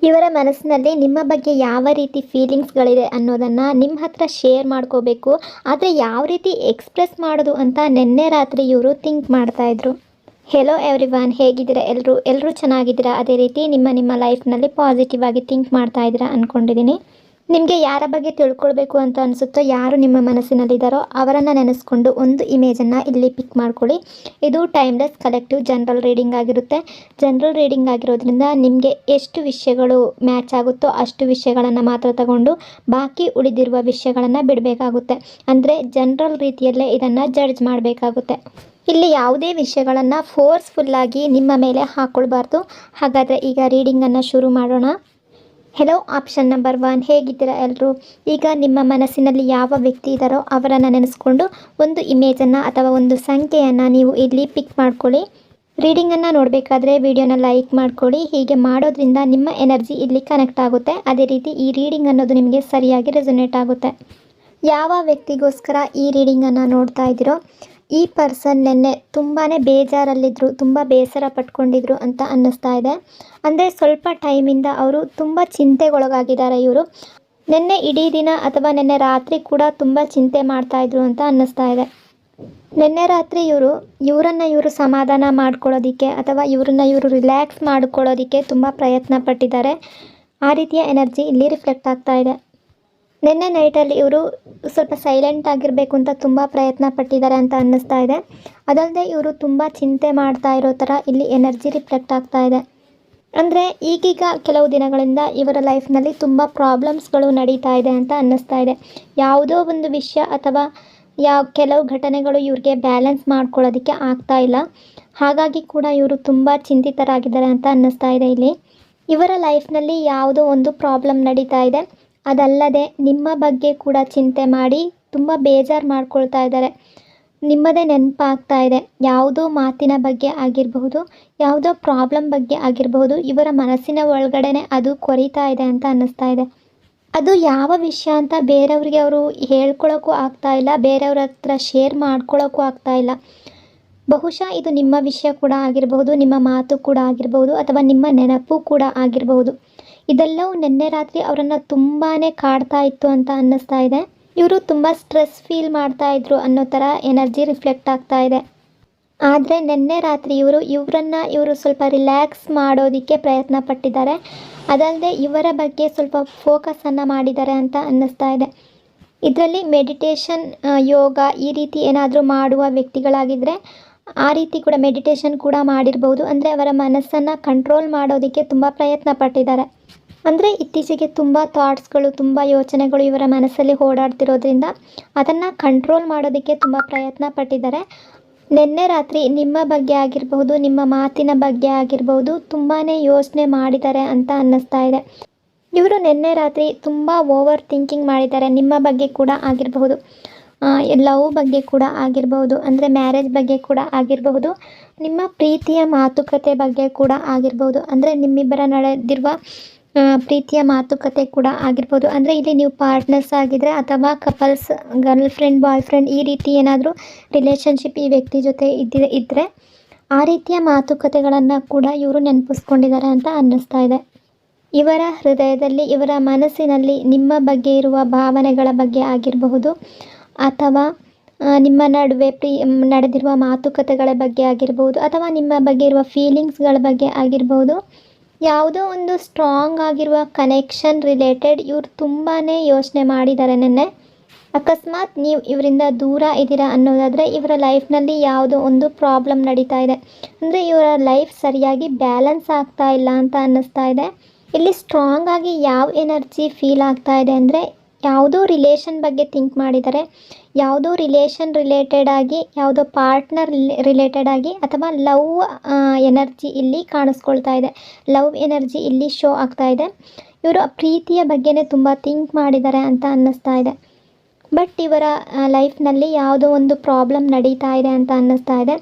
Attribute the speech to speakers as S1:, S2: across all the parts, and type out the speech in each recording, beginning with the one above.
S1: ಇವರ ಮನಸ್ಸಿನಲ್ಲಿ ನಿಮ್ಮ ಬಗ್ಗೆ ಯಾವ ರೀತಿ ಫೀಲಿಂಗ್ಸ್ಗಳಿದೆ ಅನ್ನೋದನ್ನು ನಿಮ್ಮ ಹತ್ರ ಶೇರ್ ಮಾಡ್ಕೋಬೇಕು. ಆದರೆ ಯಾವ ರೀತಿ ಎಕ್ಸ್ಪ್ರೆಸ್ ಮಾಡೋದು ಅಂತ ನಿನ್ನೆ ರಾತ್ರಿ ಇವರು ಥಿಂಕ್ ಮಾಡ್ತಾಯಿದ್ರು. ಹೆಲೋ ಎವ್ರಿವನ್, ಹೇಗಿದ್ದೀರಾ ಎಲ್ಲರೂ ಚೆನ್ನಾಗಿದ್ದೀರಾ? ಅದೇ ರೀತಿ ನಿಮ್ಮ ಲೈಫ್ನಲ್ಲಿ ಪಾಸಿಟಿವ್ ಆಗಿ ಥಿಂಕ್ ಮಾಡ್ತಾ ಇದ್ದೀರಾ ಅಂದ್ಕೊಂಡಿದ್ದೀನಿ. ನಿಮಗೆ ಯಾರ ಬಗ್ಗೆ ತಿಳ್ಕೊಳ್ಬೇಕು ಅಂತ ಅನಿಸುತ್ತೋ, ಯಾರು ನಿಮ್ಮ ಮನಸ್ಸಿನಲ್ಲಿದ್ದಾರೋ ಅವರನ್ನು ನೆನೆಸ್ಕೊಂಡು ಒಂದು ಇಮೇಜನ್ನು ಇಲ್ಲಿ ಪಿಕ್ ಮಾಡ್ಕೊಳ್ಳಿ. ಇದು ಟೈಮ್ಲೆಸ್ ಕಲೆಕ್ಟಿವ್ ಜನರಲ್ ರೀಡಿಂಗ್ ಆಗಿರುತ್ತೆ. ಜನರಲ್ ರೀಡಿಂಗ್ ಆಗಿರೋದ್ರಿಂದ ನಿಮಗೆ ಎಷ್ಟು ವಿಷಯಗಳು ಮ್ಯಾಚ್ ಆಗುತ್ತೋ ಅಷ್ಟು ವಿಷಯಗಳನ್ನು ಮಾತ್ರ ತಗೊಂಡು ಬಾಕಿ ಉಳಿದಿರುವ ವಿಷಯಗಳನ್ನು ಬಿಡಬೇಕಾಗುತ್ತೆ. ಅಂದರೆ ಜನರಲ್ ರೀತಿಯಲ್ಲೇ ಇದನ್ನು ಜಡ್ಜ್ ಮಾಡಬೇಕಾಗುತ್ತೆ. ಇಲ್ಲಿ ಯಾವುದೇ ವಿಷಯಗಳನ್ನು ಫೋರ್ಸ್ಫುಲ್ಲಾಗಿ ನಿಮ್ಮ ಮೇಲೆ ಹಾಕ್ಕೊಳ್ಬಾರ್ದು. ಹಾಗಾದರೆ ಈಗ ರೀಡಿಂಗನ್ನು ಶುರು ಮಾಡೋಣ. ಹೆಲೋ ಆಪ್ಷನ್ ನಂಬರ್ 1, ಹೇಗಿದ್ದೀರಾ ಎಲ್ಲರೂ? ಈಗ ನಿಮ್ಮ ಮನಸ್ಸಿನಲ್ಲಿ ಯಾವ ವ್ಯಕ್ತಿ ಇದ್ದಾರೋ ಅವರನ್ನು ನೆನೆಸ್ಕೊಂಡು ಒಂದು ಇಮೇಜನ್ನು ಅಥವಾ ಒಂದು ಸಂಖ್ಯೆಯನ್ನು ನೀವು ಇಲ್ಲಿ ಪಿಕ್ ಮಾಡ್ಕೊಳ್ಳಿ. ರೀಡಿಂಗನ್ನು ನೋಡಬೇಕಾದ್ರೆ ವಿಡಿಯೋನ ಲೈಕ್ ಮಾಡ್ಕೊಳ್ಳಿ. ಹೀಗೆ ಮಾಡೋದ್ರಿಂದ ನಿಮ್ಮ ಎನರ್ಜಿ ಇಲ್ಲಿ ಕನೆಕ್ಟ್ ಆಗುತ್ತೆ. ಅದೇ ರೀತಿ ಈ ರೀಡಿಂಗ್ ಅನ್ನೋದು ನಿಮಗೆ ಸರಿಯಾಗಿ ರೆಸೊನೇಟ್ ಆಗುತ್ತೆ. ಯಾವ ವ್ಯಕ್ತಿಗೋಸ್ಕರ ಈ ರೀಡಿಂಗನ್ನು ನೋಡ್ತಾ ಇದ್ದೀರೋ ಈ ಪರ್ಸನ್ ನಿನ್ನೆ ತುಂಬಾ ಬೇಜಾರಲ್ಲಿದ್ದರು, ತುಂಬ ಬೇಸರ ಪಟ್ಕೊಂಡಿದ್ರು ಅಂತ ಅನ್ನಿಸ್ತಾ ಇದೆ. ಅಂದರೆ ಸ್ವಲ್ಪ ಟೈಮಿಂದ ಅವರು ತುಂಬ ಚಿಂತೆಗೊಳಗಾಗಿದ್ದಾರೆ. ಇವರು ನಿನ್ನೆ ಇಡೀ ದಿನ ಅಥವಾ ನಿನ್ನೆ ರಾತ್ರಿ ಕೂಡ ತುಂಬ ಚಿಂತೆ ಮಾಡ್ತಾಯಿದ್ರು ಅಂತ ಅನ್ನಿಸ್ತಾ ಇದೆ. ನಿನ್ನೆ ರಾತ್ರಿ ಇವರು ಸಮಾಧಾನ ಮಾಡ್ಕೊಳ್ಳೋದಕ್ಕೆ ಅಥವಾ ಇವರು ರಿಲ್ಯಾಕ್ಸ್ ಮಾಡ್ಕೊಳ್ಳೋದಕ್ಕೆ ತುಂಬ ಪ್ರಯತ್ನ ಪಟ್ಟಿದ್ದಾರೆ. ಆ ರೀತಿಯ ಎನರ್ಜಿ ಇಲ್ಲಿ ರಿಫ್ಲೆಕ್ಟ್ ಆಗ್ತಾ ಇದೆ. ನಿನ್ನೆ ನೈಟಲ್ಲಿ ಇವರು ಸ್ವಲ್ಪ ಸೈಲೆಂಟ್ ಆಗಿರಬೇಕು ಅಂತ ತುಂಬ ಪ್ರಯತ್ನ ಪಟ್ಟಿದ್ದಾರೆ ಅಂತ ಅನ್ನಿಸ್ತಾ ಇದೆ. ಅದಲ್ಲದೆ ಇವರು ತುಂಬ ಚಿಂತೆ ಮಾಡ್ತಾ ಇರೋ ಥರ ಇಲ್ಲಿ ಎನರ್ಜಿ ರಿಫ್ಲೆಕ್ಟ್ ಆಗ್ತಾ ಇದೆ. ಅಂದರೆ ಈಗೀಗ ಕೆಲವು ದಿನಗಳಿಂದ ಇವರ ಲೈಫ್ನಲ್ಲಿ ತುಂಬ ಪ್ರಾಬ್ಲಮ್ಸ್ಗಳು ನಡೀತಾ ಇದೆ ಅಂತ ಅನ್ನಿಸ್ತಾ ಇದೆ. ಯಾವುದೋ ಒಂದು ವಿಷಯ ಅಥವಾ ಕೆಲವು ಘಟನೆಗಳು ಇವ್ರಿಗೆ ಬ್ಯಾಲೆನ್ಸ್ ಮಾಡ್ಕೊಳ್ಳೋದಕ್ಕೆ ಆಗ್ತಾ ಇಲ್ಲ. ಹಾಗಾಗಿ ಕೂಡ ಇವರು ತುಂಬ ಚಿಂತಿತರಾಗಿದ್ದಾರೆ ಅಂತ ಅನ್ನಿಸ್ತಾ ಇದೆ. ಇಲ್ಲಿ ಇವರ ಲೈಫ್ನಲ್ಲಿ ಯಾವುದೋ ಒಂದು ಪ್ರಾಬ್ಲಮ್ ನಡೀತಾ ಇದೆ. ಅದಲ್ಲದೆ ನಿಮ್ಮ ಬಗ್ಗೆ ಕೂಡ ಚಿಂತೆ ಮಾಡಿ ತುಂಬ ಬೇಜಾರು ಮಾಡ್ಕೊಳ್ತಾ ಇದ್ದಾರೆ. ನಿಮ್ಮದೇ ನೆನಪಾಗ್ತಾ ಇದೆ. ಯಾವುದೋ ಮಾತಿನ ಬಗ್ಗೆ ಆಗಿರಬಹುದು, ಯಾವುದೋ ಪ್ರಾಬ್ಲಮ್ ಬಗ್ಗೆ ಆಗಿರಬಹುದು, ಇವರ ಮನಸ್ಸಿನ ಒಳಗಡೆ ಅದು ಕೊರೀತಾ ಇದೆ ಅಂತ ಅನ್ನಿಸ್ತಾ ಇದೆ. ಅದು ಯಾವ ವಿಷಯ ಅಂತ ಬೇರೆಯವ್ರಿಗೆ ಅವರು ಹೇಳ್ಕೊಳ್ಳೋಕ್ಕೂ ಆಗ್ತಾ ಇಲ್ಲ, ಬೇರೆಯವ್ರ ಹತ್ರ ಶೇರ್ ಮಾಡ್ಕೊಳ್ಳೋಕ್ಕೂ ಆಗ್ತಾ ಇಲ್ಲ. ಬಹುಶಃ ಇದು ನಿಮ್ಮ ವಿಷಯ ಕೂಡ ಆಗಿರಬಹುದು, ನಿಮ್ಮ ಮಾತು ಕೂಡ ಆಗಿರಬಹುದು, ಅಥವಾ ನಿಮ್ಮ ನೆನಪು ಕೂಡ ಆಗಿರಬಹುದು. ಇದೆಲ್ಲವೂ ನಿನ್ನೆ ರಾತ್ರಿ ಅವರನ್ನು ತುಂಬಾ ಕಾಡ್ತಾ ಇತ್ತು ಅಂತ ಅನ್ನಿಸ್ತಾ ಇದೆ. ಇವರು ತುಂಬ ಸ್ಟ್ರೆಸ್ ಫೀಲ್ ಮಾಡ್ತಾ ಇದ್ರು ಅನ್ನೋ ಥರ ಎನರ್ಜಿ ರಿಫ್ಲೆಕ್ಟ್ ಆಗ್ತಾ ಇದೆ. ಆದರೆ ನಿನ್ನೆ ರಾತ್ರಿ ಇವರು ಸ್ವಲ್ಪ ರಿಲ್ಯಾಕ್ಸ್ ಮಾಡೋದಕ್ಕೆ ಪ್ರಯತ್ನ ಪಟ್ಟಿದ್ದಾರೆ. ಅದಲ್ಲದೆ ಇವರ ಬಗ್ಗೆ ಸ್ವಲ್ಪ ಫೋಕಸನ್ನು ಮಾಡಿದ್ದಾರೆ ಅಂತ ಅನ್ನಿಸ್ತಾ ಇದೆ. ಇದರಲ್ಲಿ ಮೆಡಿಟೇಷನ್, ಯೋಗ ಈ ರೀತಿ ಏನಾದರೂ ಮಾಡುವ ವ್ಯಕ್ತಿಗಳಾಗಿದ್ದರೆ ಆ ರೀತಿ ಕೂಡ ಮೆಡಿಟೇಷನ್ ಕೂಡ ಮಾಡಿರ್ಬೋದು. ಅಂದರೆ ಅವರ ಮನಸ್ಸನ್ನು ಕಂಟ್ರೋಲ್ ಮಾಡೋದಕ್ಕೆ ತುಂಬ ಪ್ರಯತ್ನ ಪಟ್ಟಿದ್ದಾರೆ. ಅಂದರೆ ಇತ್ತೀಚೆಗೆ ತುಂಬ ಥಾಟ್ಸ್ಗಳು, ತುಂಬ ಯೋಚನೆಗಳು ಇವರ ಮನಸ್ಸಲ್ಲಿ ಓಡಾಡ್ತಿರೋದ್ರಿಂದ ಅದನ್ನು ಕಂಟ್ರೋಲ್ ಮಾಡೋದಕ್ಕೆ ತುಂಬ ಪ್ರಯತ್ನ ಪಟ್ಟಿದ್ದಾರೆ. ನಿನ್ನೆ ರಾತ್ರಿ ನಿಮ್ಮ ಬಗ್ಗೆ ಆಗಿರಬಹುದು, ನಿಮ್ಮ ಮಾತಿನ ಬಗ್ಗೆ ಆಗಿರಬಹುದು, ತುಂಬಾ ಯೋಚನೆ ಮಾಡಿದ್ದಾರೆ ಅಂತ ಅನ್ನಿಸ್ತಾ ಇದೆ. ಇವರು ನಿನ್ನೆ ರಾತ್ರಿ ತುಂಬ ಓವರ್ ಥಿಂಕಿಂಗ್ ಮಾಡಿದ್ದಾರೆ. ನಿಮ್ಮ ಬಗ್ಗೆ ಕೂಡ ಆಗಿರಬಹುದು, ಲವ್ ಬಗ್ಗೆ ಕೂಡ ಆಗಿರಬಹುದು, ಅಂದರೆ ಮ್ಯಾರೇಜ್ ಬಗ್ಗೆ ಕೂಡ ಆಗಿರಬಹುದು, ನಿಮ್ಮ ಪ್ರೀತಿಯ ಮಾತುಕತೆ ಬಗ್ಗೆ ಕೂಡ ಆಗಿರಬಹುದು, ಅಂದರೆ ನಿಮ್ಮಿಬ್ಬರ ನಡೆದಿರುವ ಪ್ರೀತಿಯ ಮಾತುಕತೆ ಕೂಡ ಆಗಿರ್ಬೋದು. ಅಂದರೆ ಇಲ್ಲಿ ನೀವು ಪಾರ್ಟ್ನರ್ಸ್ ಆಗಿದ್ದರೆ ಅಥವಾ couples, girl friend, boy friend ಈ ರೀತಿ ಏನಾದರೂ ರಿಲೇಷನ್ಶಿಪ್ ಈ ವ್ಯಕ್ತಿ ಜೊತೆ ಇದ್ದರೆ ಆ ರೀತಿಯ ಮಾತುಕತೆಗಳನ್ನು ಕೂಡ ಇವರು ನೆನಪಿಸ್ಕೊಂಡಿದ್ದಾರೆ ಅಂತ ಅನ್ನಿಸ್ತಾ ಇದೆ. ಇವರ ಹೃದಯದಲ್ಲಿ, ಇವರ ಮನಸ್ಸಿನಲ್ಲಿ ನಿಮ್ಮ ಬಗ್ಗೆ ಇರುವ ಭಾವನೆಗಳ ಬಗ್ಗೆ ಆಗಿರಬಹುದು, ಅಥವಾ ನಿಮ್ಮ ನಡುವೆ ನಡೆದಿರುವ ಮಾತುಕತೆಗಳ ಬಗ್ಗೆ ಆಗಿರ್ಬೋದು, ಅಥವಾ ನಿಮ್ಮ ಬಗ್ಗೆ ಇರುವ ಫೀಲಿಂಗ್ಸ್ಗಳ ಬಗ್ಗೆ ಆಗಿರ್ಬೋದು, ಯಾವುದೋ ಒಂದು ಸ್ಟ್ರಾಂಗ್ ಆಗಿರುವ ಕನೆಕ್ಷನ್ ರಿಲೇಟೆಡ್ ಇವರು ತುಂಬಾ ಯೋಚನೆ ಮಾಡಿದ್ದಾರೆ ನಿನ್ನೆ. ಅಕಸ್ಮಾತ್ ನೀವು ಇವರಿಂದ ದೂರ ಇದ್ದೀರಾ ಅನ್ನೋದಾದರೆ ಇವರ ಲೈಫ್ನಲ್ಲಿ ಯಾವುದೋ ಒಂದು ಪ್ರಾಬ್ಲಮ್ ನಡೀತಾ ಇದೆ. ಅಂದರೆ ಇವರ ಲೈಫ್ ಸರಿಯಾಗಿ ಬ್ಯಾಲೆನ್ಸ್ ಆಗ್ತಾ ಇಲ್ಲ ಅಂತ ಅನ್ನಿಸ್ತಾ ಇದೆ. ಇಲ್ಲಿ ಸ್ಟ್ರಾಂಗ್ ಆಗಿ ಯಾವ ಎನರ್ಜಿ ಫೀಲ್ ಆಗ್ತಾ ಇದೆ ಅಂದರೆ ಯಾವುದೋ ರಿಲೇಷನ್ ಬಗ್ಗೆ ಥಿಂಕ್ ಮಾಡಿದ್ದಾರೆ. ಯಾವುದೋ ರಿಲೇಷನ್ ರಿಲೇಟೆಡ್ ಆಗಿ, ಯಾವುದೋ ಪಾರ್ಟ್ನರ್ ರಿಲೇಟೆಡ್ ಆಗಿ, ಅಥವಾ ಲವ್ ಎನರ್ಜಿ ಇಲ್ಲಿ ಕಾಣಿಸ್ಕೊಳ್ತಾ ಇದೆ. ಲವ್ ಎನರ್ಜಿ ಇಲ್ಲಿ ಶೋ ಆಗ್ತಾ ಇದೆ. ಇವರು ಪ್ರೀತಿಯ ಬಗ್ಗೆನೇ ತುಂಬ ಥಿಂಕ್ ಮಾಡಿದ್ದಾರೆ ಅಂತ ಅನ್ನಿಸ್ತಾ ಇದೆ. ಬಟ್ ಇವರ ಲೈಫ್ನಲ್ಲಿ ಯಾವುದೋ ಒಂದು ಪ್ರಾಬ್ಲಮ್ ನಡೀತಾ ಇದೆ ಅಂತ ಅನ್ನಿಸ್ತಾ ಇದೆ.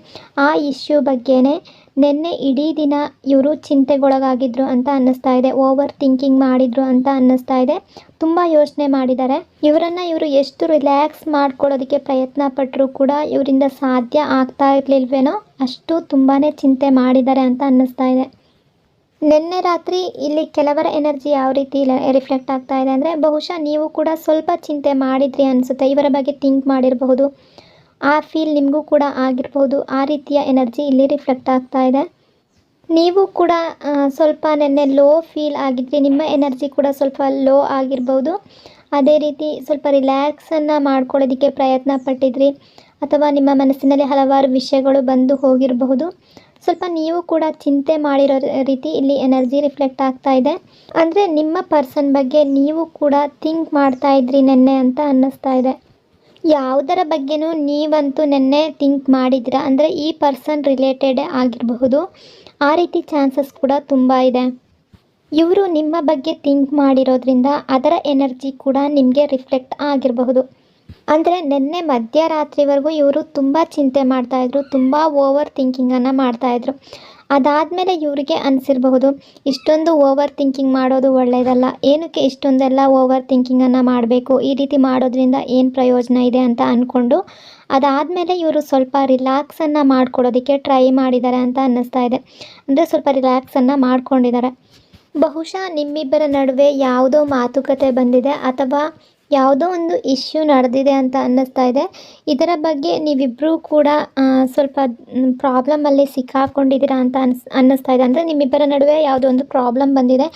S1: ಆ ಇಶ್ಯೂ ಬಗ್ಗೆನೇ ನಿನ್ನೆ ಇಡೀ ದಿನ ಇವರು ಚಿಂತೆಗೊಳಗಾಗಿದ್ರು ಅಂತ ಅನ್ನಿಸ್ತಾ ಇದೆ. ಓವರ್ ಥಿಂಕಿಂಗ್ ಮಾಡಿದ್ರು ಅಂತ ಅನ್ನಿಸ್ತಾ ಇದೆ. ತುಂಬ ಯೋಚನೆ ಮಾಡಿದ್ದಾರೆ. ಇವರು ಎಷ್ಟು ರಿಲ್ಯಾಕ್ಸ್ ಮಾಡ್ಕೊಳ್ಳೋದಕ್ಕೆ ಪ್ರಯತ್ನ ಪಟ್ಟರೂ ಕೂಡ ಇವರಿಂದ ಸಾಧ್ಯ ಆಗ್ತಾ ಇರಲಿಲ್ವೇನೋ ಅಷ್ಟು ತುಂಬಾ ಚಿಂತೆ ಮಾಡಿದ್ದಾರೆ ಅಂತ ಅನ್ನಿಸ್ತಾ ಇದೆ. ನಿನ್ನೆ ರಾತ್ರಿ ಇಲ್ಲಿ ಕೆಲವರ ಎನರ್ಜಿ ಯಾವ ರೀತಿ ರಿಫ್ಲೆಕ್ಟ್ ಆಗ್ತಾ ಇದೆ ಅಂದರೆ, ಬಹುಶಃ ನೀವು ಕೂಡ ಸ್ವಲ್ಪ ಚಿಂತೆ ಮಾಡಿದ್ರಿ ಅನಿಸುತ್ತೆ. ಇವರ ಬಗ್ಗೆ ಥಿಂಕ್ ಮಾಡಿರಬಹುದು, ಆ ಫೀಲ್ ನಿಮಗೂ ಕೂಡ ಆಗಿರಬಹುದು. ಆ ರೀತಿಯ ಎನರ್ಜಿ ಇಲ್ಲಿ ರಿಫ್ಲೆಕ್ಟ್ ಆಗ್ತಾ ಇದೆ. ನೀವು ಕೂಡ ಸ್ವಲ್ಪ ನಿನ್ನೆ ಲೋ ಫೀಲ್ ಆಗಿದ್ರಿ, ನಿಮ್ಮ ಎನರ್ಜಿ ಕೂಡ ಸ್ವಲ್ಪ ಲೋ ಆಗಿರ್ಬೋದು. ಅದೇ ರೀತಿ ಸ್ವಲ್ಪ ರಿಲ್ಯಾಕ್ಸನ್ನು ಮಾಡ್ಕೊಳ್ಳೋದಕ್ಕೆ ಪ್ರಯತ್ನ ಪಟ್ಟಿದ್ರಿ, ಅಥವಾ ನಿಮ್ಮ ಮನಸ್ಸಿನಲ್ಲಿ ಹಲವಾರು ವಿಷಯಗಳು ಬಂದು ಹೋಗಿರಬಹುದು. ಸ್ವಲ್ಪ ನೀವು ಕೂಡ ಚಿಂತೆ ಮಾಡಿರೋ ರೀತಿ ಇಲ್ಲಿ ಎನರ್ಜಿ ರಿಫ್ಲೆಕ್ಟ್ ಆಗ್ತಾ ಇದೆ. ಅಂದರೆ ನಿಮ್ಮ ಪರ್ಸನ್ ಬಗ್ಗೆ ನೀವು ಕೂಡ ಥಿಂಕ್ ಮಾಡ್ತಾ ಇದ್ರಿ ನೆನ್ನೆ ಅಂತ ಅನ್ನಿಸ್ತಾ ಇದೆ. ಯಾವುದರ ಬಗ್ಗೆನೂ ನೀವಂತೂ ನೆನ್ನೆ ಥಿಂಕ್ ಮಾಡಿದ್ದೀರಾ ಅಂದರೆ ಈ ಪರ್ಸನ್ ರಿಲೇಟೆಡೇ ಆಗಿರಬಹುದು. ಆ ರೀತಿ ಚಾನ್ಸಸ್ ಕೂಡ ತುಂಬ ಇದೆ. ಇವರು ನಿಮ್ಮ ಬಗ್ಗೆ ಥಿಂಕ್ ಮಾಡಿರೋದ್ರಿಂದ ಅದರ ಎನರ್ಜಿ ಕೂಡ ನಿಮಗೆ ರಿಫ್ಲೆಕ್ಟ್ ಆಗಿರಬಹುದು. ಅಂದರೆ ನಿನ್ನೆ ಮಧ್ಯರಾತ್ರಿವರೆಗೂ ಇವರು ತುಂಬ ಚಿಂತೆ ಮಾಡ್ತಾಯಿದ್ರು, ತುಂಬ ಓವರ್ ಥಿಂಕಿಂಗನ್ನು ಮಾಡ್ತಾಯಿದ್ರು. ಅದಾದಮೇಲೆ ಇವರಿಗೆ ಅನಿಸಿರಬಹುದು, ಇಷ್ಟೊಂದು ಓವರ್ ಥಿಂಕಿಂಗ್ ಮಾಡೋದು ಒಳ್ಳೆಯದಲ್ಲ, ಏನಕ್ಕೆ ಇಷ್ಟೊಂದೆಲ್ಲ ಓವರ್ ಥಿಂಕಿಂಗನ್ನು ಮಾಡಬೇಕು, ಈ ರೀತಿ ಮಾಡೋದ್ರಿಂದ ಏನು ಪ್ರಯೋಜನ ಇದೆ ಅಂತ ಅಂದ್ಕೊಂಡು ಅದಾದಮೇಲೆ ಇವರು ಸ್ವಲ್ಪ ರಿಲ್ಯಾಕ್ಸನ್ನು ಮಾಡ್ಕೊಳ್ಳೋದಕ್ಕೆ ಟ್ರೈ ಮಾಡಿದ್ದಾರೆ ಅಂತ ಅನ್ನಿಸ್ತಾ ಇದೆ. ಅಂದರೆ ಸ್ವಲ್ಪ ರಿಲ್ಯಾಕ್ಸನ್ನು ಮಾಡ್ಕೊಂಡಿದ್ದಾರೆ. ಬಹುಶಃ ನಿಮ್ಮಿಬ್ಬರ ನಡುವೆ ಯಾವುದೋ ಮಾತುಕತೆ ಬಂದಿದೆ ಅಥವಾ ಯಾವುದೋ ಒಂದು ಇಶ್ಯೂ ನಡೆದಿದೆ ಅಂತ ಅನ್ನಿಸ್ತಾ ಇದೆ. ಇದರ ಬಗ್ಗೆ ನೀವಿಬ್ಬರೂ ಕೂಡ ಸ್ವಲ್ಪ ಪ್ರಾಬ್ಲಮಲ್ಲಿ ಸಿಕ್ಕಾಕೊಂಡಿದ್ದೀರಾ ಅಂತ ಅನ್ನಿಸ್ತಾ ಇದೆ. ಅಂದರೆ ನಿಮ್ಮಿಬ್ಬರ ನಡುವೆ ಯಾವುದೋ ಒಂದು ಪ್ರಾಬ್ಲಮ್ ಬಂದಿದೆ,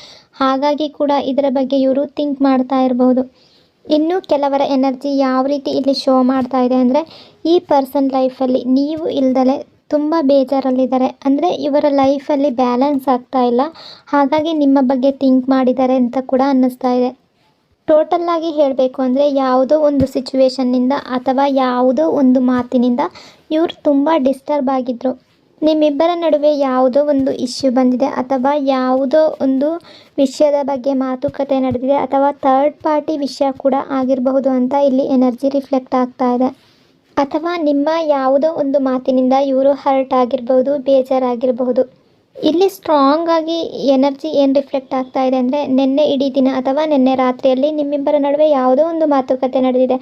S1: ಹಾಗಾಗಿ ಕೂಡ ಇದರ ಬಗ್ಗೆ ಇವರು ಥಿಂಕ್ ಮಾಡ್ತಾ ಇರಬಹುದು. ಇನ್ನು ಕೆಲವರ ಎನರ್ಜಿ ಯಾವ ರೀತಿ ಇಲ್ಲಿ ಶೋ ಮಾಡ್ತಾ ಇದೆ ಅಂದರೆ, ಈ ಪರ್ಸನ್ ಲೈಫಲ್ಲಿ ನೀವು ಇಲ್ದಲೆ ತುಂಬ ಬೇಜಾರಲ್ಲಿದ್ದಾರೆ. ಅಂದರೆ ಇವರ ಲೈಫಲ್ಲಿ ಬ್ಯಾಲೆನ್ಸ್ ಆಗ್ತಾ ಇಲ್ಲ, ಹಾಗಾಗಿ ನಿಮ್ಮ ಬಗ್ಗೆ ಥಿಂಕ್ ಮಾಡಿದ್ದಾರೆ ಅಂತ ಕೂಡ ಅನ್ನಿಸ್ತಾ ಇದೆ. ಟೋಟಲ್ಲಾಗಿ ಹೇಳಬೇಕು ಅಂದರೆ ಯಾವುದೋ ಒಂದು ಸಿಚುವೇಶನ್ನಿಂದ ಅಥವಾ ಯಾವುದೋ ಒಂದು ಮಾತಿನಿಂದ ಇವರು ತುಂಬ ಡಿಸ್ಟರ್ಬ್ ಆಗಿದ್ದರು. ನಿಮ್ಮಿಬ್ಬರ ನಡುವೆ ಯಾವುದೋ ಒಂದು ಇಶ್ಯೂ ಬಂದಿದೆ ಅಥವಾ ಯಾವುದೋ ಒಂದು ವಿಷಯದ ಬಗ್ಗೆ ಮಾತುಕತೆ ನಡೆದಿದೆ ಅಥವಾ ಥರ್ಡ್ ಪಾರ್ಟಿ ವಿಷಯ ಕೂಡ ಆಗಿರಬಹುದು ಅಂತ ಇಲ್ಲಿ ಎನರ್ಜಿ ರಿಫ್ಲೆಕ್ಟ್ ಆಗ್ತಾ ಇದೆ. ಅಥವಾ ನಿಮ್ಮ ಯಾವುದೋ ಒಂದು ಮಾತಿನಿಂದ ಇವರು ಹರ್ಟ್ ಆಗಿರ್ಬೋದು, ಬೇಜಾರಾಗಿರಬಹುದು. ಇಲ್ಲಿ ಸ್ಟ್ರಾಂಗ್ ಆಗಿ ಎನರ್ಜಿ ಏನು ರಿಫ್ಲೆಕ್ಟ್ ಆಗ್ತಾ ಇದೆ ಅಂದರೆ, ನಿನ್ನೆ ಇಡೀ ದಿನ ಅಥವಾ ನಿನ್ನೆ ರಾತ್ರಿಯಲ್ಲಿ ನಿಮ್ಮಿಬ್ಬರ ನಡುವೆ ಯಾವುದೋ ಒಂದು ಮಾತುಕತೆ ನಡೆದಿದೆ.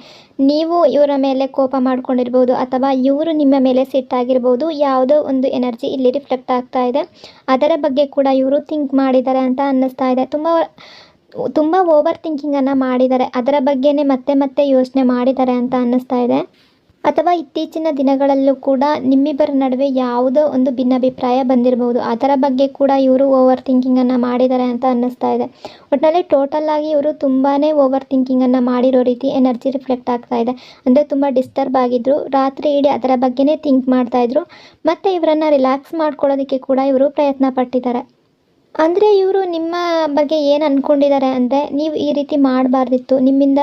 S1: ನೀವು ಇವರ ಮೇಲೆ ಕೋಪ ಮಾಡ್ಕೊಂಡಿರ್ಬೋದು ಅಥವಾ ಇವರು ನಿಮ್ಮ ಮೇಲೆ ಸಿಟ್ಟಾಗಿರ್ಬೋದು. ಯಾವುದೋ ಒಂದು ಎನರ್ಜಿ ಇಲ್ಲಿ ರಿಫ್ಲೆಕ್ಟ್ ಆಗ್ತಾ ಇದೆ. ಅದರ ಬಗ್ಗೆ ಕೂಡ ಇವರು ಥಿಂಕ್ ಮಾಡಿದ್ದಾರೆ ಅಂತ ಅನ್ನಿಸ್ತಾ ಇದೆ. ತುಂಬ ಓವರ್ ಥಿಂಕಿಂಗನ್ನು ಮಾಡಿದ್ದಾರೆ, ಅದರ ಬಗ್ಗೆನೇ ಮತ್ತೆ ಮತ್ತೆ ಯೋಚನೆ ಮಾಡಿದ್ದಾರೆ ಅಂತ ಅನ್ನಿಸ್ತಾ ಇದೆ. ಅಥವಾ ಇತ್ತೀಚಿನ ದಿನಗಳಲ್ಲೂ ಕೂಡ ನಿಮ್ಮಿಬ್ಬರ ನಡುವೆ ಯಾವುದೋ ಒಂದು ಭಿನ್ನಾಭಿಪ್ರಾಯ ಬಂದಿರಬಹುದು, ಅದರ ಬಗ್ಗೆ ಕೂಡ ಇವರು ಓವರ್ ಥಿಂಕಿಂಗನ್ನು ಮಾಡಿದ್ದಾರೆ ಅಂತ ಅನ್ನಿಸ್ತಾ ಇದೆ. ಒಟ್ಟಿನಲ್ಲಿ ಟೋಟಲ್ಲಾಗಿ ಇವರು ತುಂಬಾ ಓವರ್ ಥಿಂಕಿಂಗನ್ನು ಮಾಡಿರೋ ರೀತಿ ಎನರ್ಜಿ ರಿಫ್ಲೆಕ್ಟ್ ಆಗ್ತಾ ಇದೆ. ಅಂದರೆ ತುಂಬ ಡಿಸ್ಟರ್ಬ್ ಆಗಿದ್ದರು, ರಾತ್ರಿ ಇಡೀ ಅದರ ಬಗ್ಗೆನೇ ಥಿಂಕ್ ಮಾಡ್ತಾಯಿದ್ರು. ಮತ್ತು ಇವರನ್ನು ರಿಲ್ಯಾಕ್ಸ್ ಮಾಡ್ಕೊಳ್ಳೋದಕ್ಕೆ ಕೂಡ ಇವರು ಪ್ರಯತ್ನ ಪಟ್ಟಿದ್ದಾರೆ. ಅಂದರೆ ಇವರು ನಿಮ್ಮ ಬಗ್ಗೆ ಏನು ಅಂದ್ಕೊಂಡಿದ್ದಾರೆ ಅಂದರೆ, ನೀವು ಈ ರೀತಿ ಮಾಡಬಾರ್ದಿತ್ತು, ನಿಮ್ಮಿಂದ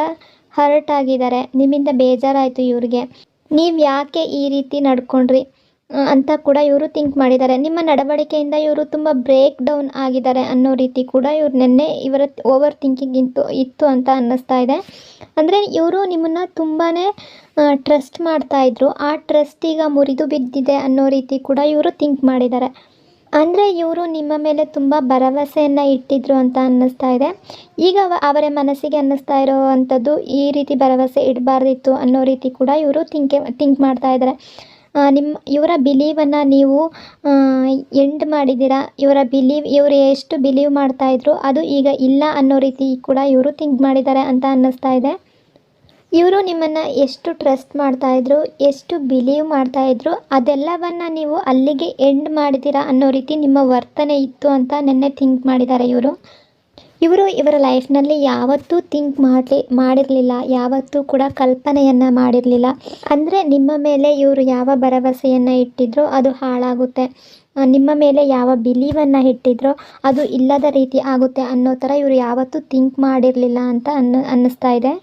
S1: ಹರ್ಟ್ ಆಗಿದ್ದಾರೆ, ನಿಮ್ಮಿಂದ ಬೇಜಾರಾಯಿತು ಇವ್ರಿಗೆ, ನೀವು ಯಾಕೆ ಈ ರೀತಿ ನಡ್ಕೊಂಡ್ರಿ ಅಂತ ಕೂಡ ಇವರು ಥಿಂಕ್ ಮಾಡಿದ್ದಾರೆ. ನಿಮ್ಮ ನಡವಳಿಕೆಯಿಂದ ಇವರು ತುಂಬ ಬ್ರೇಕ್ ಡೌನ್ ಆಗಿದ್ದಾರೆ ಅನ್ನೋ ರೀತಿ ಕೂಡ ಇವ್ರು ನಿನ್ನೆ ಇವರ ಓವರ್ ಥಿಂಕಿಂಗ್ ಇತ್ತು ಅಂತ ಅನ್ನಿಸ್ತಾ ಇದೆ. ಅಂದರೆ ಇವರು ನಿಮ್ಮನ್ನು ತುಂಬಾ ಟ್ರಸ್ಟ್ ಮಾಡ್ತಾಯಿದ್ರು, ಆ ಟ್ರಸ್ಟ್ ಈಗ ಮುರಿದು ಬಿದ್ದಿದೆ ಅನ್ನೋ ರೀತಿ ಕೂಡ ಇವರು ಥಿಂಕ್ ಮಾಡಿದ್ದಾರೆ. ಅಂದರೆ ಇವರು ನಿಮ್ಮ ಮೇಲೆ ತುಂಬ ಭರವಸೆಯನ್ನು ಇಟ್ಟಿದ್ರು ಅಂತ ಅನ್ನಿಸ್ತಾ ಇದೆ. ಈಗ ಅವರ ಮನಸ್ಸಿಗೆ ಅನ್ನಿಸ್ತಾ ಇರೋವಂಥದ್ದು, ಈ ರೀತಿ ಭರವಸೆ ಇಡಬಾರ್ದಿತ್ತು ಅನ್ನೋ ರೀತಿ ಕೂಡ ಇವರು ಥಿಂಕ್ ಮಾಡ್ತಾ ಇದ್ದಾರೆ. ಇವರ ಬಿಲೀವನ್ನು ನೀವು ಎಂಡ್ ಮಾಡಿದ್ದೀರಾ. ಇವರು ಎಷ್ಟು ಬಿಲೀವ್ ಮಾಡ್ತಾಯಿದ್ರು ಅದು ಈಗ ಇಲ್ಲ ಅನ್ನೋ ರೀತಿ ಕೂಡ ಇವರು ಥಿಂಕ್ ಮಾಡಿದ್ದಾರೆ ಅಂತ ಅನ್ನಿಸ್ತಾ ಇದೆ. ಇವರು ನಿಮ್ಮನ್ನು ಎಷ್ಟು ಟ್ರಸ್ಟ್ ಮಾಡ್ತಾಯಿದ್ರು, ಎಷ್ಟು ಬಿಲೀವ್ ಮಾಡ್ತಾಯಿದ್ರು, ಅದೆಲ್ಲವನ್ನು ನೀವು ಅಲ್ಲಿಗೆ ಎಂಡ್ ಮಾಡಿದ್ದೀರಾ ಅನ್ನೋ ರೀತಿ ನಿಮ್ಮ ವರ್ತನೆ ಇತ್ತು ಅಂತ ನಿನ್ನೆ ಥಿಂಕ್ ಮಾಡಿದ್ದಾರೆ ಇವರು ಇವರ ಲೈಫ್ನಲ್ಲಿ ಯಾವತ್ತೂ ಥಿಂಕ್ ಮಾಡಿರಲಿಲ್ಲ, ಯಾವತ್ತೂ ಕೂಡ ಕಲ್ಪನೆಯನ್ನು ಮಾಡಿರಲಿಲ್ಲ. ಅಂದರೆ ನಿಮ್ಮ ಮೇಲೆ ಇವರು ಯಾವ ಭರವಸೆಯನ್ನು ಇಟ್ಟಿದ್ರೋ ಅದು ಹಾಳಾಗುತ್ತೆ, ನಿಮ್ಮ ಮೇಲೆ ಯಾವ ಬಿಲೀವನ್ನು ಇಟ್ಟಿದ್ರೋ ಅದು ಇಲ್ಲದ ರೀತಿ ಆಗುತ್ತೆ ಅನ್ನೋ ಥರ ಇವರು ಯಾವತ್ತೂ ಥಿಂಕ್ ಮಾಡಿರಲಿಲ್ಲ ಅಂತ ಅನ್ನಿಸ್ತಾ ಇದೆ.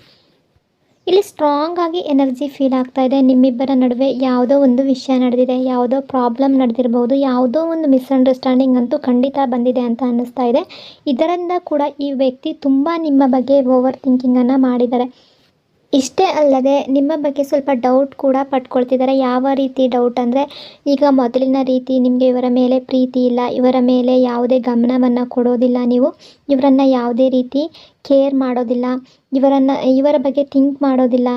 S1: ಇಲ್ಲಿ ಸ್ಟ್ರಾಂಗ್ ಆಗಿ ಎನರ್ಜಿ ಫೀಲ್ ಆಗ್ತಾ ಇದೆ. ನಿಮ್ಮಿಬ್ಬರ ನಡುವೆ ಯಾವುದೋ ಒಂದು ವಿಷಯ ನಡೆದಿದೆ, ಯಾವುದೋ ಪ್ರಾಬ್ಲಮ್ ನಡೆದಿರ್ಬೋದು, ಯಾವುದೋ ಒಂದು ಮಿಸ್ಅಂಡರ್ಸ್ಟ್ಯಾಂಡಿಂಗ್ ಅಂತೂ ಖಂಡಿತ ಬಂದಿದೆ ಅಂತ ಅನ್ನಿಸ್ತಾ ಇದೆ. ಇದರಿಂದ ಕೂಡ ಈ ವ್ಯಕ್ತಿ ತುಂಬ ನಿಮ್ಮ ಬಗ್ಗೆ ಓವರ್ ಥಿಂಕಿಂಗನ್ನು ಮಾಡಿದ್ದಾರೆ. ಇಷ್ಟೇ ಅಲ್ಲದೆ ನಿಮ್ಮ ಬಗ್ಗೆ ಸ್ವಲ್ಪ ಡೌಟ್ ಕೂಡ ಪಟ್ಕೊಳ್ತಿದ್ದಾರೆ. ಯಾವ ರೀತಿ ಡೌಟ್ ಅಂದರೆ, ಈಗ ಮೊದಲಿನ ರೀತಿ ನಿಮಗೆ ಇವರ ಮೇಲೆ ಪ್ರೀತಿ ಇಲ್ಲ, ಇವರ ಮೇಲೆ ಯಾವುದೇ ಗಮನವನ್ನು ಕೊಡೋದಿಲ್ಲ, ನೀವು ಇವರನ್ನು ಯಾವುದೇ ರೀತಿ ಕೇರ್ ಮಾಡೋದಿಲ್ಲ, ಇವರ ಬಗ್ಗೆ ಥಿಂಕ್ ಮಾಡೋದಿಲ್ಲ.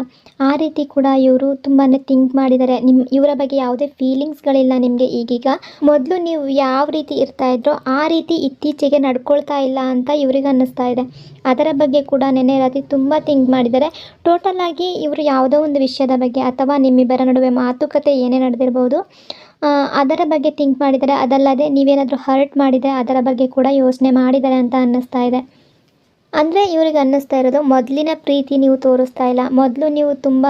S1: ಆ ರೀತಿ ಕೂಡ ಇವರು ತುಂಬಾ ಥಿಂಕ್ ಮಾಡಿದ್ದಾರೆ. ಇವರ ಬಗ್ಗೆ ಯಾವುದೇ ಫೀಲಿಂಗ್ಸ್ಗಳಿಲ್ಲ ನಿಮಗೆ ಈಗೀಗ. ಮೊದಲು ನೀವು ಯಾವ ರೀತಿ ಇರ್ತಾ ಇದ್ರೋ ಆ ರೀತಿ ಇತ್ತೀಚೆಗೆ ನಡ್ಕೊಳ್ತಾ ಇಲ್ಲ ಅಂತ ಇವ್ರಿಗೆ ಅನ್ನಿಸ್ತಾ ಇದೆ. ಅದರ ಬಗ್ಗೆ ಕೂಡ ನೆನ್ನೆ ರಾತ್ರಿ ತುಂಬ ಥಿಂಕ್ ಮಾಡಿದ್ದಾರೆ. ಟೋಟಲ್ ಆಗಿ ಇವರು ಯಾವುದೋ ಒಂದು ವಿಷಯದ ಬಗ್ಗೆ ಅಥವಾ ನಿಮ್ಮಿಬ್ಬರ ನಡುವೆ ಮಾತುಕತೆ ಏನೇ ನಡೆದಿರ್ಬೋದು, ಅದರ ಬಗ್ಗೆ ಥಿಂಕ್ ಮಾಡಿದ್ದಾರೆ. ಅದಲ್ಲದೆ ನೀವೇನಾದರೂ ಹರ್ಟ್ ಮಾಡಿದರೆ ಅದರ ಬಗ್ಗೆ ಕೂಡ ಯೋಚನೆ ಮಾಡಿದ್ದಾರೆ ಅಂತ ಅನ್ನಿಸ್ತಾ ಇದೆ. ಅಂದರೆ ಇವ್ರಿಗೆ ಅನ್ನಿಸ್ತಾ ಇರೋದು, ಮೊದಲಿನ ಪ್ರೀತಿ ನೀವು ತೋರಿಸ್ತಾ ಇಲ್ಲ. ಮೊದಲು ನೀವು ತುಂಬ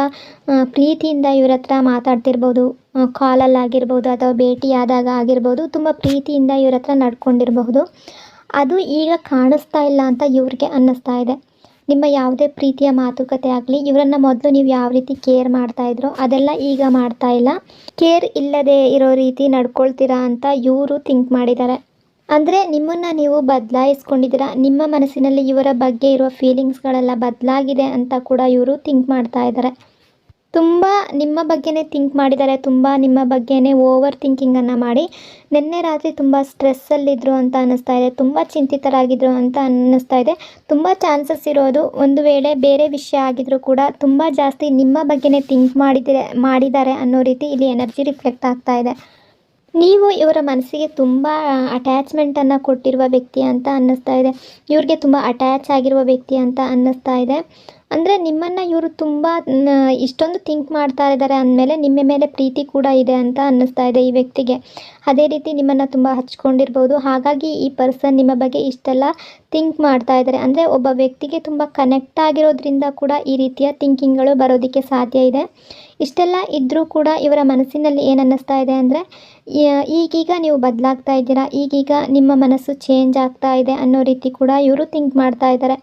S1: ಪ್ರೀತಿಯಿಂದ ಇವ್ರ ಹತ್ರ ಮಾತಾಡ್ತಿರ್ಬೋದು, ಕಾಲಲ್ಲಾಗಿರ್ಬೋದು ಅಥವಾ ಭೇಟಿಯಾದಾಗ ಆಗಿರ್ಬೋದು, ತುಂಬ ಪ್ರೀತಿಯಿಂದ ಇವ್ರ ಹತ್ರ ನಡ್ಕೊಂಡಿರಬಹುದು. ಅದು ಈಗ ಕಾಣಿಸ್ತಾ ಇಲ್ಲ ಅಂತ ಇವ್ರಿಗೆ ಅನ್ನಿಸ್ತಾ ಇದೆ. ನಿಮ್ಮ ಯಾವುದೇ ಪ್ರೀತಿಯ ಮಾತುಕತೆ ಆಗಲಿ, ಇವರನ್ನು ಮೊದಲು ನೀವು ಯಾವ ರೀತಿ ಕೇರ್ ಮಾಡ್ತಾಯಿದ್ರೋ ಅದೆಲ್ಲ ಈಗ ಮಾಡ್ತಾ ಇಲ್ಲ. ಕೇರ್ ಇಲ್ಲದೆ ಇರೋ ರೀತಿ ನಡ್ಕೊಳ್ತೀರಾ ಅಂತ ಇವರು ಥಿಂಕ್ ಮಾಡಿದ್ದಾರೆ. ಅಂದರೆ ನಿಮ್ಮನ್ನು ನೀವು ಬದಲಾಯಿಸ್ಕೊಂಡಿದ್ದೀರಾ. ನಿಮ್ಮ ಮನಸ್ಸಿನಲ್ಲಿ ಇವರ ಬಗ್ಗೆ ಇರುವ ಫೀಲಿಂಗ್ಸ್ಗಳೆಲ್ಲ ಬದಲಾಗಿದೆ ಅಂತ ಕೂಡ ಇವರು ಥಿಂಕ್ ಮಾಡ್ತಾ ಇದ್ದಾರೆ. ತುಂಬ ನಿಮ್ಮ ಬಗ್ಗೆನೇ ಥಿಂಕ್ ಮಾಡಿದ್ದಾರೆ. ತುಂಬ ನಿಮ್ಮ ಬಗ್ಗೆನೇ ಓವರ್ ಥಿಂಕಿಂಗನ್ನು ಮಾಡಿ ನಿನ್ನೆ ರಾತ್ರಿ ತುಂಬ ಸ್ಟ್ರೆಸ್ಸಲ್ಲಿದ್ದರು ಅಂತ ಅನ್ನಿಸ್ತಾ ಇದೆ. ತುಂಬ ಚಿಂತಿತರಾಗಿದ್ದರು ಅಂತ ಅನ್ನಿಸ್ತಾ ಇದೆ. ತುಂಬ ಚಾನ್ಸಸ್ ಇರೋದು, ಒಂದು ವೇಳೆ ಬೇರೆ ವಿಷಯ ಆಗಿದ್ರೂ ಕೂಡ ತುಂಬ ಜಾಸ್ತಿ ನಿಮ್ಮ ಬಗ್ಗೆನೇ ಥಿಂಕ್ ಮಾಡಿದ್ದಾರೆ ಅನ್ನೋ ರೀತಿ ಇಲ್ಲಿ ಎನರ್ಜಿ ರಿಫ್ಲೆಕ್ಟ್ ಆಗ್ತಾ ಇದೆ. ನೀವು ಇವರ ಮನಸ್ಸಿಗೆ ತುಂಬ ಅಟ್ಯಾಚ್ಮೆಂಟನ್ನು ಕೊಟ್ಟಿರುವ ವ್ಯಕ್ತಿ ಅಂತ ಅನ್ನಿಸ್ತಾ ಇದೆ. ಇವ್ರಿಗೆ ತುಂಬ ಅಟ್ಯಾಚ್ ಆಗಿರುವ ವ್ಯಕ್ತಿ ಅಂತ ಅನ್ನಿಸ್ತಾ ಇದೆ. ಅಂದರೆ ನಿಮ್ಮನ್ನು ಇವರು ತುಂಬ ಇಷ್ಟೊಂದು ಥಿಂಕ್ ಮಾಡ್ತಾ ಇದ್ದಾರೆ ಅಂದಮೇಲೆ ನಿಮ್ಮ ಮೇಲೆ ಪ್ರೀತಿ ಕೂಡ ಇದೆ ಅಂತ ಅನ್ನಿಸ್ತಾ ಇದೆ ಈ ವ್ಯಕ್ತಿಗೆ. ಅದೇ ರೀತಿ ನಿಮ್ಮನ್ನು ತುಂಬ ಹಚ್ಕೊಂಡಿರ್ಬೋದು. ಹಾಗಾಗಿ ಈ ಪರ್ಸನ್ ನಿಮ್ಮ ಬಗ್ಗೆ ಇಷ್ಟೆಲ್ಲ ಥಿಂಕ್ ಮಾಡ್ತಾ ಇದ್ದಾರೆ. ಅಂದರೆ ಒಬ್ಬ ವ್ಯಕ್ತಿಗೆ ತುಂಬ ಕನೆಕ್ಟ್ ಆಗಿರೋದ್ರಿಂದ ಕೂಡ ಈ ರೀತಿಯ ಥಿಂಕಿಂಗ್ಗಳು ಬರೋದಕ್ಕೆ ಸಾಧ್ಯ ಇದೆ. ಇಷ್ಟೆಲ್ಲ ಇದ್ದರೂ ಕೂಡ ಇವರ ಮನಸ್ಸಿನಲ್ಲಿ ಏನು ಅನ್ನಿಸ್ತಾ ಇದೆ ಅಂದರೆ, ಈಗೀಗ ನೀವು ಬದಲಾಗ್ತಾ ಇದ್ದೀರಾ, ಈಗೀಗ ನಿಮ್ಮ ಮನಸ್ಸು ಚೇಂಜ್ ಆಗ್ತಾ ಇದೆ ಅನ್ನೋ ರೀತಿ ಕೂಡ ಇವರು ಥಿಂಕ್ ಮಾಡ್ತಾ ಇದ್ದಾರೆ.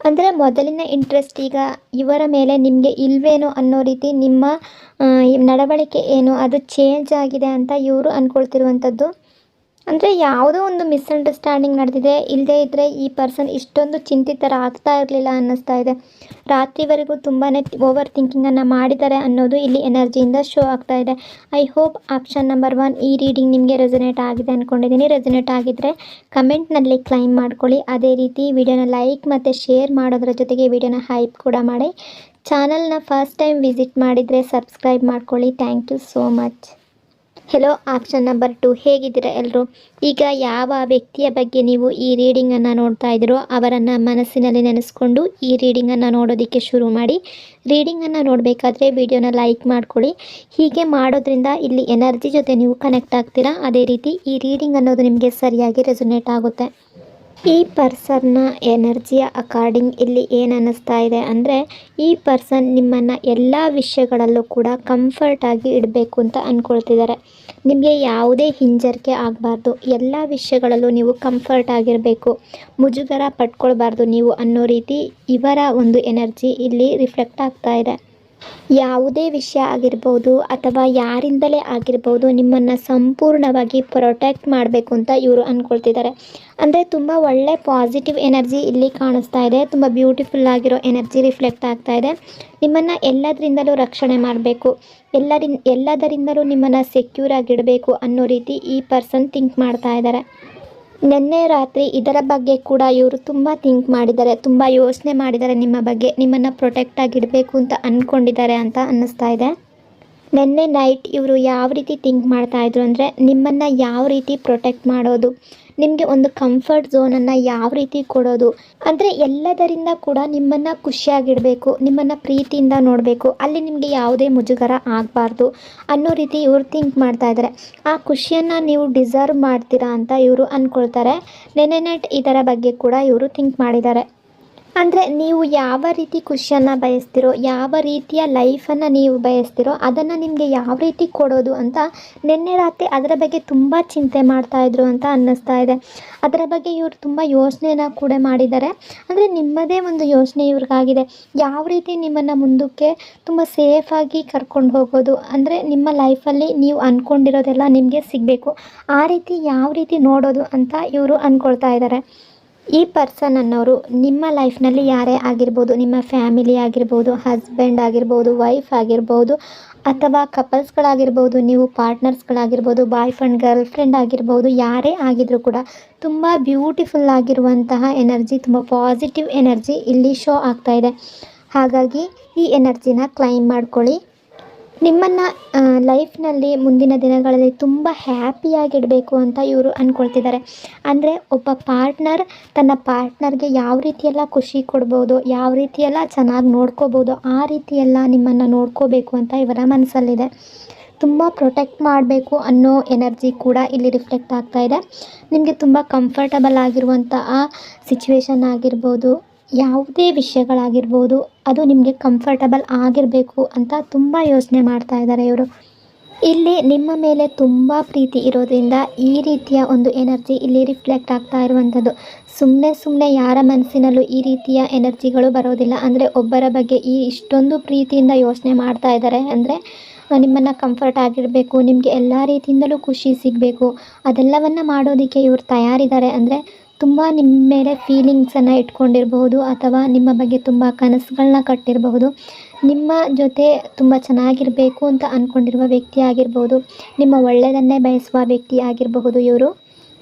S1: ಅಂದರೆ ಮೊದಲಿನ ಇಂಟ್ರೆಸ್ಟ್ ಈಗ ಇವರ ಮೇಲೆ ನಿಮಗೆ ಇಲ್ವೇನೋ ಅನ್ನೋ ರೀತಿ ನಿಮ್ಮ ನಡವಳಿಕೆ ಏನು ಅದು ಚೇಂಜ್ ಆಗಿದೆ ಅಂತ ಇವರು ಅಂದ್ಕೊಳ್ತಿರುವಂಥದ್ದು. ಅಂದರೆ ಯಾವುದೋ ಒಂದು ಮಿಸ್ಅಂಡರ್ಸ್ಟ್ಯಾಂಡಿಂಗ್ ನಡೆದಿದೆ. ಇಲ್ಲದೇ ಇದ್ದರೆ ಈ ಪರ್ಸನ್ ಇಷ್ಟೊಂದು ಚಿಂತಿತರಾಗ್ತಾ ಇರಲಿಲ್ಲ ಅನ್ನಿಸ್ತಾ ಇದೆ. ರಾತ್ರಿವರೆಗೂ ತುಂಬಾ ಓವರ್ ಥಿಂಕಿಂಗನ್ನು ಮಾಡಿದ್ದಾರೆ ಅನ್ನೋದು ಇಲ್ಲಿ ಎನರ್ಜಿಯಿಂದ ಶೋ ಆಗ್ತಾ ಇದೆ. ಐ ಹೋಪ್ ಆಪ್ಷನ್ ನಂಬರ್ 1 ಈ ರೀಡಿಂಗ್ ನಿಮಗೆ ರೆಸೊನೇಟ್ ಆಗಿದೆ ಅಂದ್ಕೊಂಡಿದ್ದೀನಿ. ರೆಸೊನೇಟ್ ಆಗಿದ್ದರೆ ಕಮೆಂಟ್ನಲ್ಲಿ ಕ್ಲೈಮ್ ಮಾಡ್ಕೊಳ್ಳಿ. ಅದೇ ರೀತಿ ವಿಡಿಯೋನ ಲೈಕ್ ಮತ್ತು ಶೇರ್ ಮಾಡೋದ್ರ ಜೊತೆಗೆ ವಿಡಿಯೋನ ಹೈಪ್ ಕೂಡ ಮಾಡಿ. ಚಾನಲ್ನ ಫಸ್ಟ್ ಟೈಮ್ ವಿಸಿಟ್ ಮಾಡಿದರೆ ಸಬ್ಸ್ಕ್ರೈಬ್ ಮಾಡ್ಕೊಳ್ಳಿ. Thank you so much. Hello option number 2, ಹೇಗಿದ್ದೀರಾ ಎಲ್ಲರೂ? ಈಗ ಯಾವ ವ್ಯಕ್ತಿಯ ಬಗ್ಗೆ ನೀವು ಈ ರೀಡಿಂಗನ್ನು ನೋಡ್ತಾ ಇದ್ದೀರೋ ಅವರನ್ನು ಮನಸ್ಸಿನಲ್ಲಿ ನೆನೆಸ್ಕೊಂಡು ಈ ರೀಡಿಂಗನ್ನು ನೋಡೋದಕ್ಕೆ ಶುರು ಮಾಡಿ. ರೀಡಿಂಗನ್ನು ನೋಡಬೇಕಾದ್ರೆ ವಿಡಿಯೋನ ಲೈಕ್ ಮಾಡ್ಕೊಳ್ಳಿ. ಹೀಗೆ ಮಾಡೋದ್ರಿಂದ ಇಲ್ಲಿ ಎನರ್ಜಿ ಜೊತೆ ನೀವು ಕನೆಕ್ಟ್ ಆಗ್ತೀರಾ. ಅದೇ ರೀತಿ ಈ ರೀಡಿಂಗ್ ಅನ್ನೋದು ನಿಮಗೆ ಸರಿಯಾಗಿ ರೆಸೊನೇಟ್ ಆಗುತ್ತೆ. ಈ ಪರ್ಸನ್ನ ಎನರ್ಜಿಯ ಅಕಾರ್ಡಿಂಗ್ ಇಲ್ಲಿ ಏನು ಅನ್ನಿಸ್ತಾ ಇದೆ ಅಂದರೆ, ಈ ಪರ್ಸನ್ ನಿಮ್ಮನ್ನು ಎಲ್ಲ ವಿಷಯಗಳಲ್ಲೂ ಕೂಡ ಕಂಫರ್ಟಾಗಿ ಇಡಬೇಕು ಅಂತ ಅಂದ್ಕೊಳ್ತಿದ್ದಾರೆ. ನಿಮಗೆ ಯಾವುದೇ ಹಿಂಜರಿಕೆ ಆಗಬಾರ್ದು, ಎಲ್ಲ ವಿಷಯಗಳಲ್ಲೂ ನೀವು ಕಂಫರ್ಟ್ ಆಗಿರಬೇಕು, ಮುಜುಗರ ಪಟ್ಕೊಳ್ಬಾರ್ದು ನೀವು ಅನ್ನೋ ರೀತಿ ಇವರ ಒಂದು ಎನರ್ಜಿ ಇಲ್ಲಿ ರಿಫ್ಲೆಕ್ಟ್ ಆಗ್ತಾ ಇದೆ. ಯಾವುದೇ ವಿಷಯ ಆಗಿರ್ಬೋದು ಅಥವಾ ಯಾರಿಂದಲೇ ಆಗಿರ್ಬೋದು, ನಿಮ್ಮನ್ನು ಸಂಪೂರ್ಣವಾಗಿ ಪ್ರೊಟೆಕ್ಟ್ ಮಾಡಬೇಕು ಅಂತ ಇವರು ಅಂದ್ಕೊಳ್ತಿದ್ದಾರೆ. ಅಂದರೆ ತುಂಬ ಒಳ್ಳೆ ಪಾಸಿಟಿವ್ ಎನರ್ಜಿ ಇಲ್ಲಿ ಕಾಣಿಸ್ತಾ ಇದೆ. ತುಂಬ ಬ್ಯೂಟಿಫುಲ್ ಆಗಿರೋ ಎನರ್ಜಿ ರಿಫ್ಲೆಕ್ಟ್ ಆಗ್ತಾ ಇದೆ. ನಿಮ್ಮನ್ನು ಎಲ್ಲದರಿಂದಲೂ ರಕ್ಷಣೆ ಮಾಡಬೇಕು, ಎಲ್ಲದರಿಂದಲೂ ನಿಮ್ಮನ್ನು ಸೆಕ್ಯೂರ್ ಆಗಿಡಬೇಕು ಅನ್ನೋ ರೀತಿ ಈ ಪರ್ಸನ್ ಥಿಂಕ್ ಮಾಡ್ತಾ ಇದ್ದಾರೆ. ನಿನ್ನೆ ರಾತ್ರಿ ಇದರ ಬಗ್ಗೆ ಕೂಡ ಇವರು ತುಂಬ ಥಿಂಕ್ ಮಾಡಿದ್ದಾರೆ, ತುಂಬ ಯೋಚನೆ ಮಾಡಿದ್ದಾರೆ. ನಿಮ್ಮ ಬಗ್ಗೆ ನಿಮ್ಮನ್ನು ಪ್ರೊಟೆಕ್ಟ್ ಆಗಿಡಬೇಕು ಅಂತ ಅಂದ್ಕೊಂಡಿದ್ದಾರೆ ಅಂತ ಅನ್ನಿಸ್ತಾ ಇದೆ. ನಿನ್ನೆ ನೈಟ್ ಇವರು ಯಾವ ರೀತಿ ಥಿಂಕ್ ಮಾಡ್ತಾಯಿದ್ರು ಅಂದರೆ, ನಿಮ್ಮನ್ನು ಯಾವ ರೀತಿ ಪ್ರೊಟೆಕ್ಟ್ ಮಾಡೋದು, ನಿಮಗೆ ಒಂದು ಕಂಫರ್ಟ್ ಝೋನನ್ನು ಯಾವ ರೀತಿ ಕೊಡೋದು, ಅಂದರೆ ಎಲ್ಲದರಿಂದ ಕೂಡ ನಿಮ್ಮನ್ನು ಖುಷಿಯಾಗಿಡಬೇಕು, ನಿಮ್ಮನ್ನು ಪ್ರೀತಿಯಿಂದ ನೋಡಬೇಕು, ಅಲ್ಲಿ ನಿಮಗೆ ಯಾವುದೇ ಮುಜುಗರ ಆಗಬಾರ್ದು ಅನ್ನೋ ರೀತಿ ಇವರು ಥಿಂಕ್ ಮಾಡ್ತಾ ಇದ್ದಾರೆ. ಆ ಖುಷಿಯನ್ನು ನೀವು ಡಿಸರ್ವ್ ಮಾಡ್ತೀರಾ ಅಂತ ಇವರು ಅಂದ್ಕೊಳ್ತಾರೆ. ನೆನ್ನೆ ನೈಟ್ ಇದರ ಬಗ್ಗೆ ಕೂಡ ಇವರು ಥಿಂಕ್ ಮಾಡಿದ್ದಾರೆ. ಅಂದರೆ ನೀವು ಯಾವ ರೀತಿ ಖುಷಿಯನ್ನು ಬಯಸ್ತಿರೋ, ಯಾವ ರೀತಿಯ ಲೈಫನ್ನು ನೀವು ಬಯಸ್ತಿರೋ ಅದನ್ನು ನಿಮಗೆ ಯಾವ ರೀತಿ ಕೊಡೋದು ಅಂತ ನಿನ್ನೆ ರಾತ್ರಿ ಅದರ ಬಗ್ಗೆ ತುಂಬ ಚಿಂತೆ ಮಾಡ್ತಾಯಿದ್ರು ಅಂತ ಅನ್ನಿಸ್ತಾ ಇದೆ. ಅದರ ಬಗ್ಗೆ ಇವರು ತುಂಬ ಯೋಚನೆನ ಕೂಡ ಮಾಡಿದ್ದಾರೆ. ಅಂದರೆ ನಿಮ್ಮದೇ ಒಂದು ಯೋಚನೆ ಇವ್ರಿಗಾಗಿದೆ, ಯಾವ ರೀತಿ ನಿಮ್ಮನ್ನು ಮುಂದಕ್ಕೆ ತುಂಬ ಸೇಫಾಗಿ ಕರ್ಕೊಂಡು ಹೋಗೋದು, ಅಂದರೆ ನಿಮ್ಮ ಲೈಫಲ್ಲಿ ನೀವು ಅಂದ್ಕೊಂಡಿರೋದೆಲ್ಲ ನಿಮಗೆ ಸಿಗಬೇಕು, ಆ ರೀತಿ ಯಾವ ರೀತಿ ನೋಡೋದು ಅಂತ ಇವರು ಅಂದ್ಕೊಳ್ತಾ ಇದ್ದಾರೆ. ಈ ಪರ್ಸನ್ ಅನ್ನೋರು ನಿಮ್ಮ ಲೈಫ್ನಲ್ಲಿ ಯಾರೇ ಆಗಿರ್ಬೋದು, ನಿಮ್ಮ ಫ್ಯಾಮಿಲಿ ಆಗಿರ್ಬೋದು, ಹಸ್ಬೆಂಡ್ ಆಗಿರ್ಬೋದು, ವೈಫ್ ಆಗಿರ್ಬೋದು, ಅಥವಾ ಕಪಲ್ಸ್ಗಳಾಗಿರ್ಬೋದು, ನೀವು ಪಾರ್ಟ್ನರ್ಸ್ಗಳಾಗಿರ್ಬೋದು, ಬಾಯ್ ಫ್ರೆಂಡ್ ಗರ್ಲ್ ಫ್ರೆಂಡ್ ಆಗಿರ್ಬೋದು, ಯಾರೇ ಆಗಿದ್ರೂ ಕೂಡ ತುಂಬ ಬ್ಯೂಟಿಫುಲ್ ಆಗಿರುವಂತಹ ಎನರ್ಜಿ, ತುಂಬ ಪಾಸಿಟಿವ್ ಎನರ್ಜಿ ಇಲ್ಲಿ ಶೋ ಆಗ್ತಾ ಇದೆ. ಹಾಗಾಗಿ ಈ ಎನರ್ಜಿನ ಕ್ಲೈಮ್ ಮಾಡ್ಕೊಳ್ಳಿ. ನಿಮ್ಮನ್ನು ಲೈಫ್ನಲ್ಲಿ ಮುಂದಿನ ದಿನಗಳಲ್ಲಿ ತುಂಬ ಹ್ಯಾಪಿಯಾಗಿಡಬೇಕು ಅಂತ ಇವರು ಅಂದ್ಕೊಳ್ತಿದ್ದಾರೆ. ಅಂದರೆ ಒಬ್ಬ ಪಾರ್ಟ್ನರ್ ತನ್ನ ಪಾರ್ಟ್ನರ್ಗೆ ಯಾವ ರೀತಿಯೆಲ್ಲ ಖುಷಿ ಕೊಡ್ಬೋದು, ಯಾವ ರೀತಿಯೆಲ್ಲ ಚೆನ್ನಾಗಿ ನೋಡ್ಕೋಬೋದು, ಆ ರೀತಿಯೆಲ್ಲ ನಿಮ್ಮನ್ನು ನೋಡ್ಕೋಬೇಕು ಅಂತ ಇವರ ಮನಸ್ಸಲ್ಲಿದೆ. ತುಂಬ ಪ್ರೊಟೆಕ್ಟ್ ಮಾಡಬೇಕು ಅನ್ನೋ ಎನರ್ಜಿ ಕೂಡ ಇಲ್ಲಿ ರಿಫ್ಲೆಕ್ಟ್ ಆಗ್ತಾ ಇದೆ. ನಿಮಗೆ ತುಂಬ ಕಂಫರ್ಟಬಲ್ ಆಗಿರುವಂತಹ ಸಿಚುವೇಶನ್ ಆಗಿರ್ಬೋದು, ಯಾವುದೇ ವಿಷಯಗಳಾಗಿರ್ಬೋದು, ಅದು ನಿಮಗೆ ಕಂಫರ್ಟಬಲ್ ಆಗಿರಬೇಕು ಅಂತ ತುಂಬ ಯೋಚನೆ ಮಾಡ್ತಾ ಇದ್ದಾರೆ ಇವರು. ಇಲ್ಲಿ ನಿಮ್ಮ ಮೇಲೆ ತುಂಬ ಪ್ರೀತಿ ಇರೋದ್ರಿಂದ ಈ ರೀತಿಯ ಒಂದು ಎನರ್ಜಿ ಇಲ್ಲಿ ರಿಫ್ಲೆಕ್ಟ್ ಆಗ್ತಾ ಇರುವಂಥದ್ದು. ಸುಮ್ಮನೆ ಯಾರ ಮನಸ್ಸಿನಲ್ಲೂ ಈ ರೀತಿಯ ಎನರ್ಜಿಗಳು ಬರೋದಿಲ್ಲ. ಅಂದರೆ ಒಬ್ಬರ ಬಗ್ಗೆ ಇಷ್ಟೊಂದು ಪ್ರೀತಿಯಿಂದ ಯೋಚನೆ ಮಾಡ್ತಾ ಇದ್ದಾರೆ ಅಂದರೆ ನಿಮ್ಮನ್ನು ಕಂಫರ್ಟ್ ಆಗಿರಬೇಕು, ನಿಮಗೆ ಎಲ್ಲ ರೀತಿಯಿಂದಲೂ ಖುಷಿ ಸಿಗಬೇಕು, ಅದೆಲ್ಲವನ್ನು ಮಾಡೋದಕ್ಕೆ ಇವರು ತಯಾರಿದ್ದಾರೆ. ಅಂದರೆ ತುಂಬ ನಿಮ್ಮ ಮೇಲೆ ಫೀಲಿಂಗ್ಸನ್ನು ಇಟ್ಕೊಂಡಿರಬಹುದು, ಅಥವಾ ನಿಮ್ಮ ಬಗ್ಗೆ ತುಂಬ ಕನಸುಗಳನ್ನ ಕಟ್ಟಿರಬಹುದು, ನಿಮ್ಮ ಜೊತೆ ತುಂಬ ಚೆನ್ನಾಗಿರಬೇಕು ಅಂತ ಅಂದ್ಕೊಂಡಿರುವ ವ್ಯಕ್ತಿ ಆಗಿರ್ಬೋದು, ನಿಮ್ಮ ಒಳ್ಳೆಯದನ್ನೇ ಬಯಸುವ ವ್ಯಕ್ತಿ ಆಗಿರಬಹುದು. ಇವರು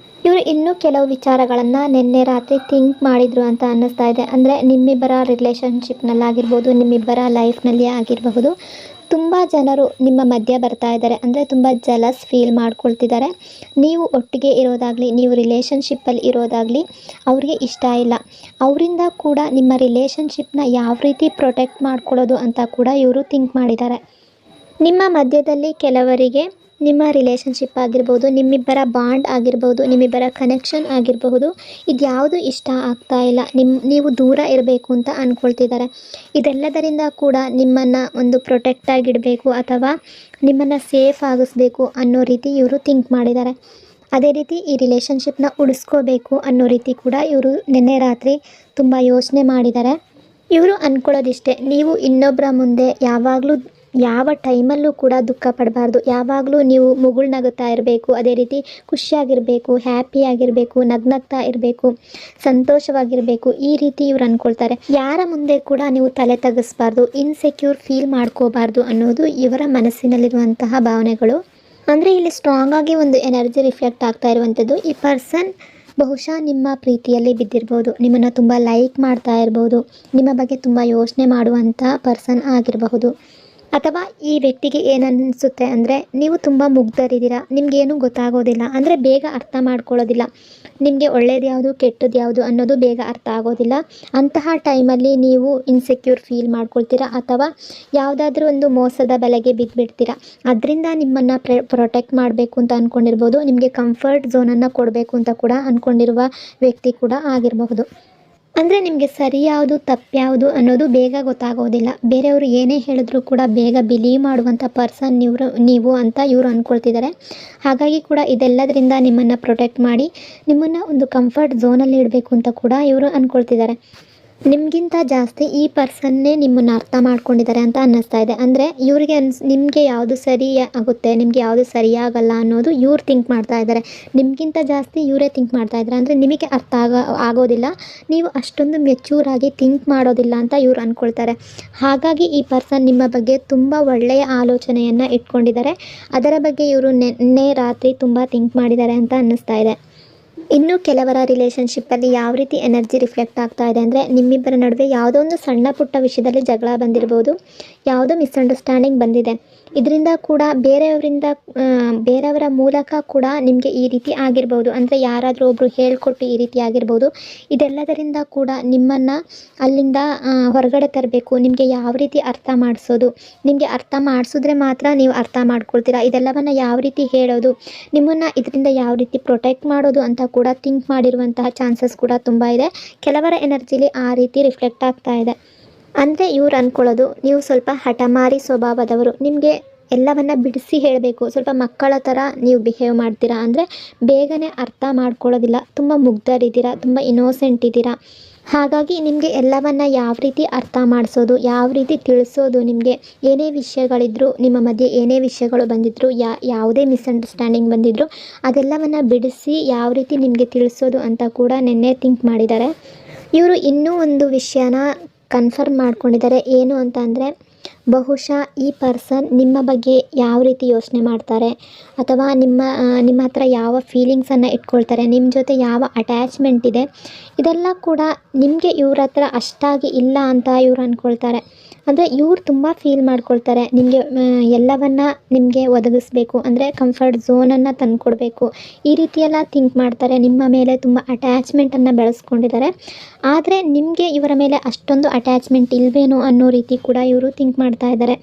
S1: ಇನ್ನೂ ಕೆಲವು ವಿಚಾರಗಳನ್ನು ನಿನ್ನೆ ರಾತ್ರಿ ಥಿಂಕ್ ಮಾಡಿದರು ಅಂತ ಅನ್ನಿಸ್ತಾ ಇದೆ. ಅಂದರೆ ನಿಮ್ಮಿಬ್ಬರ ರಿಲೇಷನ್ಶಿಪ್ನಲ್ಲಾಗಿರ್ಬೋದು, ನಿಮ್ಮಿಬ್ಬರ ಲೈಫ್ನಲ್ಲಿ ಆಗಿರಬಹುದು, ತುಂಬ ಜನರು ನಿಮ್ಮ ಮಧ್ಯೆ ಬರ್ತಾ ಇದ್ದಾರೆ. ಅಂದರೆ ತುಂಬ ಜಲಸ್ ಫೀಲ್ ಮಾಡ್ಕೊಳ್ತಿದ್ದಾರೆ. ನೀವು ಒಟ್ಟಿಗೆ ಇರೋದಾಗಲಿ, ನೀವು ರಿಲೇಷನ್ಶಿಪ್ಪಲ್ಲಿ ಇರೋದಾಗಲಿ ಅವ್ರಿಗೆ ಇಷ್ಟ ಇಲ್ಲ. ಅವರಿಂದ ಕೂಡ ನಿಮ್ಮ ರಿಲೇಷನ್ಶಿಪ್ನ ಯಾವ ರೀತಿ ಪ್ರೊಟೆಕ್ಟ್ ಮಾಡ್ಕೊಳ್ಳೋದು ಅಂತ ಕೂಡ ಇವರು ಥಿಂಕ್ ಮಾಡಿದ್ದಾರೆ. ನಿಮ್ಮ ಮಧ್ಯದಲ್ಲಿ ಕೆಲವರಿಗೆ ನಿಮ್ಮ ರಿಲೇಷನ್ಶಿಪ್ ಆಗಿರ್ಬೋದು, ನಿಮ್ಮಿಬ್ಬರ ಬಾಂಡ್ ಆಗಿರ್ಬೋದು, ನಿಮ್ಮಿಬ್ಬರ ಕನೆಕ್ಷನ್ ಆಗಿರಬಹುದು, ಇದ್ಯಾವುದು ಇಷ್ಟ ಆಗ್ತಾ ಇಲ್ಲ. ನೀವು ದೂರ ಇರಬೇಕು ಅಂತ ಅಂದ್ಕೊಳ್ತಿದ್ದಾರೆ. ಇದೆಲ್ಲದರಿಂದ ಕೂಡ ನಿಮ್ಮನ್ನು ಒಂದು ಪ್ರೊಟೆಕ್ಟ್ ಆಗಿಡಬೇಕು ಅಥವಾ ನಿಮ್ಮನ್ನು ಸೇಫ್ ಆಗಿಸ್ಬೇಕು ಅನ್ನೋ ರೀತಿ ಇವರು ಥಿಂಕ್ ಮಾಡಿದ್ದಾರೆ. ಅದೇ ರೀತಿ ಈ ರಿಲೇಷನ್ಶಿಪ್ನ ಉಳಿಸ್ಕೋಬೇಕು ಅನ್ನೋ ರೀತಿ ಕೂಡ ಇವರು ನಿನ್ನೆ ರಾತ್ರಿ ತುಂಬ ಯೋಚನೆ ಮಾಡಿದ್ದಾರೆ. ಇವರು ಅಂದ್ಕೊಳ್ಳೋದಿಷ್ಟೇ, ನೀವು ಇನ್ನೊಬ್ಬರ ಮುಂದೆ ಯಾವಾಗಲೂ ಯಾವ ಟೈಮಲ್ಲೂ ಕೂಡ ದುಃಖ ಪಡಬಾರ್ದು. ಯಾವಾಗಲೂ ನೀವು ಮುಗುಳ್ನಗುತ್ತಾ ಇರಬೇಕು, ಅದೇ ರೀತಿ ಖುಷಿಯಾಗಿರಬೇಕು, ಹ್ಯಾಪಿಯಾಗಿರಬೇಕು, ನಗ್ನಗ್ತಾ ಇರಬೇಕು, ಸಂತೋಷವಾಗಿರಬೇಕು, ಈ ರೀತಿ ಇವ್ರು ಅಂದ್ಕೊಳ್ತಾರೆ. ಯಾರ ಮುಂದೆ ಕೂಡ ನೀವು ತಲೆ ತಗ್ಗಿಸ್ಬಾರ್ದು, ಇನ್ಸೆಕ್ಯೂರ್ ಫೀಲ್ ಮಾಡ್ಕೋಬಾರ್ದು ಅನ್ನೋದು ಇವರ ಮನಸ್ಸಿನಲ್ಲಿರುವಂತಹ ಭಾವನೆಗಳು. ಅಂದರೆ ಇಲ್ಲಿ ಸ್ಟ್ರಾಂಗ್ ಆಗಿ ಒಂದು ಎನರ್ಜಿ ರಿಫ್ಲೆಕ್ಟ್ ಆಗ್ತಾ ಇರುವಂಥದ್ದು. ಈ ಪರ್ಸನ್ ಬಹುಶಃ ನಿಮ್ಮ ಪ್ರೀತಿಯಲ್ಲಿ ಬಿದ್ದಿರ್ಬೋದು, ನಿಮ್ಮನ್ನು ತುಂಬ ಲೈಕ್ ಮಾಡ್ತಾ ಇರ್ಬೋದು, ನಿಮ್ಮ ಬಗ್ಗೆ ತುಂಬ ಯೋಚನೆ ಮಾಡುವಂಥ ಪರ್ಸನ್ ಆಗಿರಬಹುದು. ಅಥವಾ ಈ ವ್ಯಕ್ತಿಗೆ ಏನನ್ನಿಸುತ್ತೆ ಅಂದರೆ ನೀವು ತುಂಬ ಮುಗ್ಧರಿದ್ದೀರಾ, ನಿಮಗೇನು ಗೊತ್ತಾಗೋದಿಲ್ಲ, ಅಂದರೆ ಬೇಗ ಅರ್ಥ ಮಾಡ್ಕೊಳ್ಳೋದಿಲ್ಲ, ನಿಮಗೆ ಒಳ್ಳೇದು ಯಾವುದು ಕೆಟ್ಟದ್ದು ಯಾವುದು ಅನ್ನೋದು ಬೇಗ ಅರ್ಥ ಆಗೋದಿಲ್ಲ. ಅಂತಹ ಟೈಮಲ್ಲಿ ನೀವು ಇನ್ಸೆಕ್ಯೂರ್ ಫೀಲ್ ಮಾಡ್ಕೊಳ್ತೀರಾ ಅಥವಾ ಯಾವುದಾದ್ರೂ ಒಂದು ಮೋಸದ ಬಲೆಗೆ ಬಿದ್ದುಬಿಡ್ತೀರಾ. ಅದರಿಂದ ನಿಮ್ಮನ್ನು ಪ್ರೊಟೆಕ್ಟ್ ಮಾಡಬೇಕು ಅಂತ ಅಂದ್ಕೊಂಡಿರ್ಬೋದು, ನಿಮಗೆ ಕಂಫರ್ಟ್ ಝೋನನ್ನು ಕೊಡಬೇಕು ಅಂತ ಕೂಡ ಅಂದ್ಕೊಂಡಿರುವ ವ್ಯಕ್ತಿ ಕೂಡ ಆಗಿರಬಹುದು. ಅಂದರೆ ನಿಮಗೆ ಸರಿ ಯಾವುದು ತಪ್ಪು ಯಾವುದು ಅನ್ನೋದು ಬೇಗ ಗೊತ್ತಾಗೋದಿಲ್ಲ. ಬೇರೆಯವರು ಏನೇ ಹೇಳಿದ್ರು ಕೂಡ ಬೇಗ ಬಿಲೀವ್ ಮಾಡುವಂಥ ಪರ್ಸನ್ ನೀವು ಅಂತ ಇವರು ಅಂದ್ಕೊಳ್ತಿದ್ದಾರೆ. ಹಾಗಾಗಿ ಕೂಡ ಇದೆಲ್ಲದರಿಂದ ನಿಮ್ಮನ್ನು ಪ್ರೊಟೆಕ್ಟ್ ಮಾಡಿ ನಿಮ್ಮನ್ನು ಒಂದು ಕಂಫರ್ಟ್ ಝೋನಲ್ಲಿ ಇಡಬೇಕು ಅಂತ ಕೂಡ ಇವರು ಅಂದ್ಕೊಳ್ತಿದ್ದಾರೆ. ನಿಮಗಿಂತ ಜಾಸ್ತಿ ಈ ಪರ್ಸನ್ನೇ ನಿಮ್ಮನ್ನು ಅರ್ಥ ಮಾಡ್ಕೊಂಡಿದ್ದಾರೆ ಅಂತ ಅನ್ನಿಸ್ತಾ ಇದೆ. ಅಂದರೆ ಇವರಿಗೆ ನಿಮಗೆ ಯಾವುದು ಸರಿ ಆಗುತ್ತೆ, ನಿಮಗೆ ಯಾವುದು ಸರಿಯಾಗಲ್ಲ ಅನ್ನೋದು ಇವ್ರು ಥಿಂಕ್ ಮಾಡ್ತಾ ಇದ್ದಾರೆ. ನಿಮಗಿಂತ ಜಾಸ್ತಿ ಇವರೇ ಥಿಂಕ್ ಮಾಡ್ತಾ ಇದ್ದಾರೆ. ಅಂದರೆ ನಿಮಗೆ ಅರ್ಥ ಆಗೋದಿಲ್ಲ, ನೀವು ಅಷ್ಟೊಂದು ಮೆಚ್ಯೂರಾಗಿ ಥಿಂಕ್ ಮಾಡೋದಿಲ್ಲ ಅಂತ ಇವ್ರು ಅಂದ್ಕೊಳ್ತಾರೆ. ಹಾಗಾಗಿ ಈ ಪರ್ಸನ್ ನಿಮ್ಮ ಬಗ್ಗೆ ತುಂಬ ಒಳ್ಳೆಯ ಆಲೋಚನೆಯನ್ನು ಇಟ್ಕೊಂಡಿದ್ದಾರೆ. ಅದರ ಬಗ್ಗೆ ಇವರು ನಿನ್ನೆ ರಾತ್ರಿ ತುಂಬ ಥಿಂಕ್ ಮಾಡಿದ್ದಾರೆ ಅಂತ ಅನ್ನಿಸ್ತಾ ಇದೆ. ಇನ್ನು ಕೆಲವರ ರಿಲೇಷನ್ಶಿಪ್ಪಲ್ಲಿ ಯಾವ ರೀತಿ ಎನರ್ಜಿ ರಿಫ್ಲೆಕ್ಟ್ ಆಗ್ತಾ ಇದೆ ಅಂದರೆ ನಿಮ್ಮಿಬ್ಬರ ನಡುವೆ ಯಾವುದೋ ಒಂದು ಸಣ್ಣ ಪುಟ್ಟ ವಿಷಯದಲ್ಲಿ ಜಗಳ ಬಂದಿರ್ಬೋದು, ಯಾವುದೋ ಮಿಸ್ಅಂಡರ್ಸ್ಟ್ಯಾಂಡಿಂಗ್ ಬಂದಿದೆ. ಇದರಿಂದ ಕೂಡ ಬೇರೆಯವರ ಮೂಲಕ ಕೂಡ ನಿಮಗೆ ಈ ರೀತಿ ಆಗಿರ್ಬೋದು. ಅಂದರೆ ಯಾರಾದರೂ ಒಬ್ಬರು ಹೇಳಿಕೊಟ್ಟು ಈ ರೀತಿ ಆಗಿರ್ಬೋದು. ಇದೆಲ್ಲದರಿಂದ ಕೂಡ ನಿಮ್ಮನ್ನು ಅಲ್ಲಿಂದ ಹೊರಗಡೆ ತರಬೇಕು. ನಿಮಗೆ ಯಾವ ರೀತಿ ಅರ್ಥ ಮಾಡಿಸೋದು, ನಿಮಗೆ ಅರ್ಥ ಮಾಡಿಸಿದ್ರೆ ಮಾತ್ರ ನೀವು ಅರ್ಥ ಮಾಡ್ಕೊಳ್ತೀರಾ, ಇದೆಲ್ಲವನ್ನು ಯಾವ ರೀತಿ ಹೇಳೋದು, ನಿಮ್ಮನ್ನು ಇದರಿಂದ ಯಾವ ರೀತಿ ಪ್ರೊಟೆಕ್ಟ್ ಮಾಡೋದು ಅಂತ ಕೂಡ ಥಿಂಕ್ ಮಾಡಿರುವಂತಹ ಚಾನ್ಸಸ್ ಕೂಡ ತುಂಬ ಇದೆ. ಕೆಲವರ ಎನರ್ಜಿಲಿ ಆ ರೀತಿ ರಿಫ್ಲೆಕ್ಟ್ ಆಗ್ತಾ ಇದೆ. ಅಂದರೆ ಇವ್ರು ಅಂದ್ಕೊಳ್ಳೋದು ನೀವು ಸ್ವಲ್ಪ ಹಠಮಾರಿ ಸ್ವಭಾವದವರು, ನಿಮಗೆ ಎಲ್ಲವನ್ನು ಬಿಡಿಸಿ ಹೇಳಬೇಕು. ಸ್ವಲ್ಪ ಮಕ್ಕಳ ಥರ ನೀವು ಬಿಹೇವ್ ಮಾಡ್ತೀರಾ, ಅಂದರೆ ಬೇಗನೆ ಅರ್ಥ ಮಾಡ್ಕೊಳ್ಳೋದಿಲ್ಲ. ತುಂಬ ಮುಗ್ಧರಿದ್ದೀರಾ, ತುಂಬ ಇನ್ನೋಸೆಂಟ್ ಇದ್ದೀರಾ. ಹಾಗಾಗಿ ನಿಮಗೆ ಎಲ್ಲವನ್ನು ಯಾವ ರೀತಿ ಅರ್ಥ ಮಾಡಿಸೋದು, ಯಾವ ರೀತಿ ತಿಳಿಸೋದು, ನಿಮಗೆ ಏನೇ ವಿಷಯಗಳಿದ್ರೂ, ನಿಮ್ಮ ಮಧ್ಯೆ ಏನೇ ವಿಷಯಗಳು ಬಂದಿದ್ದರೂ, ಯಾವುದೇ ಮಿಸ್ಅಂಡರ್ಸ್ಟ್ಯಾಂಡಿಂಗ್ ಬಂದಿದ್ದರೂ ಅದೆಲ್ಲವನ್ನು ಬಿಡಿಸಿ ಯಾವ ರೀತಿ ನಿಮಗೆ ತಿಳಿಸೋದು ಅಂತ ಕೂಡ ನಿನ್ನೆ ಥಿಂಕ್ ಮಾಡಿದ್ದಾರೆ. ಇವರು ಇನ್ನೂ ಒಂದು ವಿಷಯನ ಕನ್ಫರ್ಮ್ ಮಾಡ್ಕೊಂಡಿದ್ದಾರೆ. ಏನು ಅಂತ ಅಂದರೆ, ಬಹುಶಃ ಈ ಪರ್ಸನ್ ನಿಮ್ಮ ಬಗ್ಗೆ ಯಾವ ರೀತಿ ಯೋಚನೆ ಮಾಡ್ತಾರೆ, ಅಥವಾ ನಿಮ್ಮ ಹತ್ರ ಯಾವ ಫೀಲಿಂಗ್ಸನ್ನು ಇಟ್ಕೊಳ್ತಾರೆ, ನಿಮ್ಮ ಜೊತೆ ಯಾವ ಅಟ್ಯಾಚ್ಮೆಂಟ್ ಇದೆ, ಇದೆಲ್ಲ ಕೂಡ ನಿಮಗೆ ಇವ್ರ ಹತ್ರ ಅಷ್ಟಾಗಿ ಇಲ್ಲ ಅಂತ ಇವ್ರು ಅಂದ್ಕೊಳ್ತಾರೆ. ಅಂದರೆ ಇವ್ರು ತುಂಬ ಫೀಲ್ ಮಾಡ್ಕೊಳ್ತಾರೆ, ನಿಮಗೆ ಎಲ್ಲವನ್ನು ನಿಮಗೆ ಒದಗಿಸ್ಬೇಕು, ಅಂದರೆ ಕಂಫರ್ಟ್ ಝೋನನ್ನು ತಂದುಕೊಡ್ಬೇಕು, ಈ ರೀತಿಯೆಲ್ಲ ಥಿಂಕ್ ಮಾಡ್ತಾರೆ. ನಿಮ್ಮ ಮೇಲೆ ತುಂಬ ಅಟ್ಯಾಚ್ಮೆಂಟನ್ನು ಬೆಳೆಸ್ಕೊಂಡಿದ್ದಾರೆ. ಆದರೆ ನಿಮಗೆ ಇವರ ಮೇಲೆ ಅಷ್ಟೊಂದು ಅಟ್ಯಾಚ್ಮೆಂಟ್ ಇಲ್ವೇನೋ ಅನ್ನೋ ರೀತಿ ಕೂಡ ಇವರು ಥಿಂಕ್ ಮಾಡ್ತಾ ಇದ್ದಾರೆ.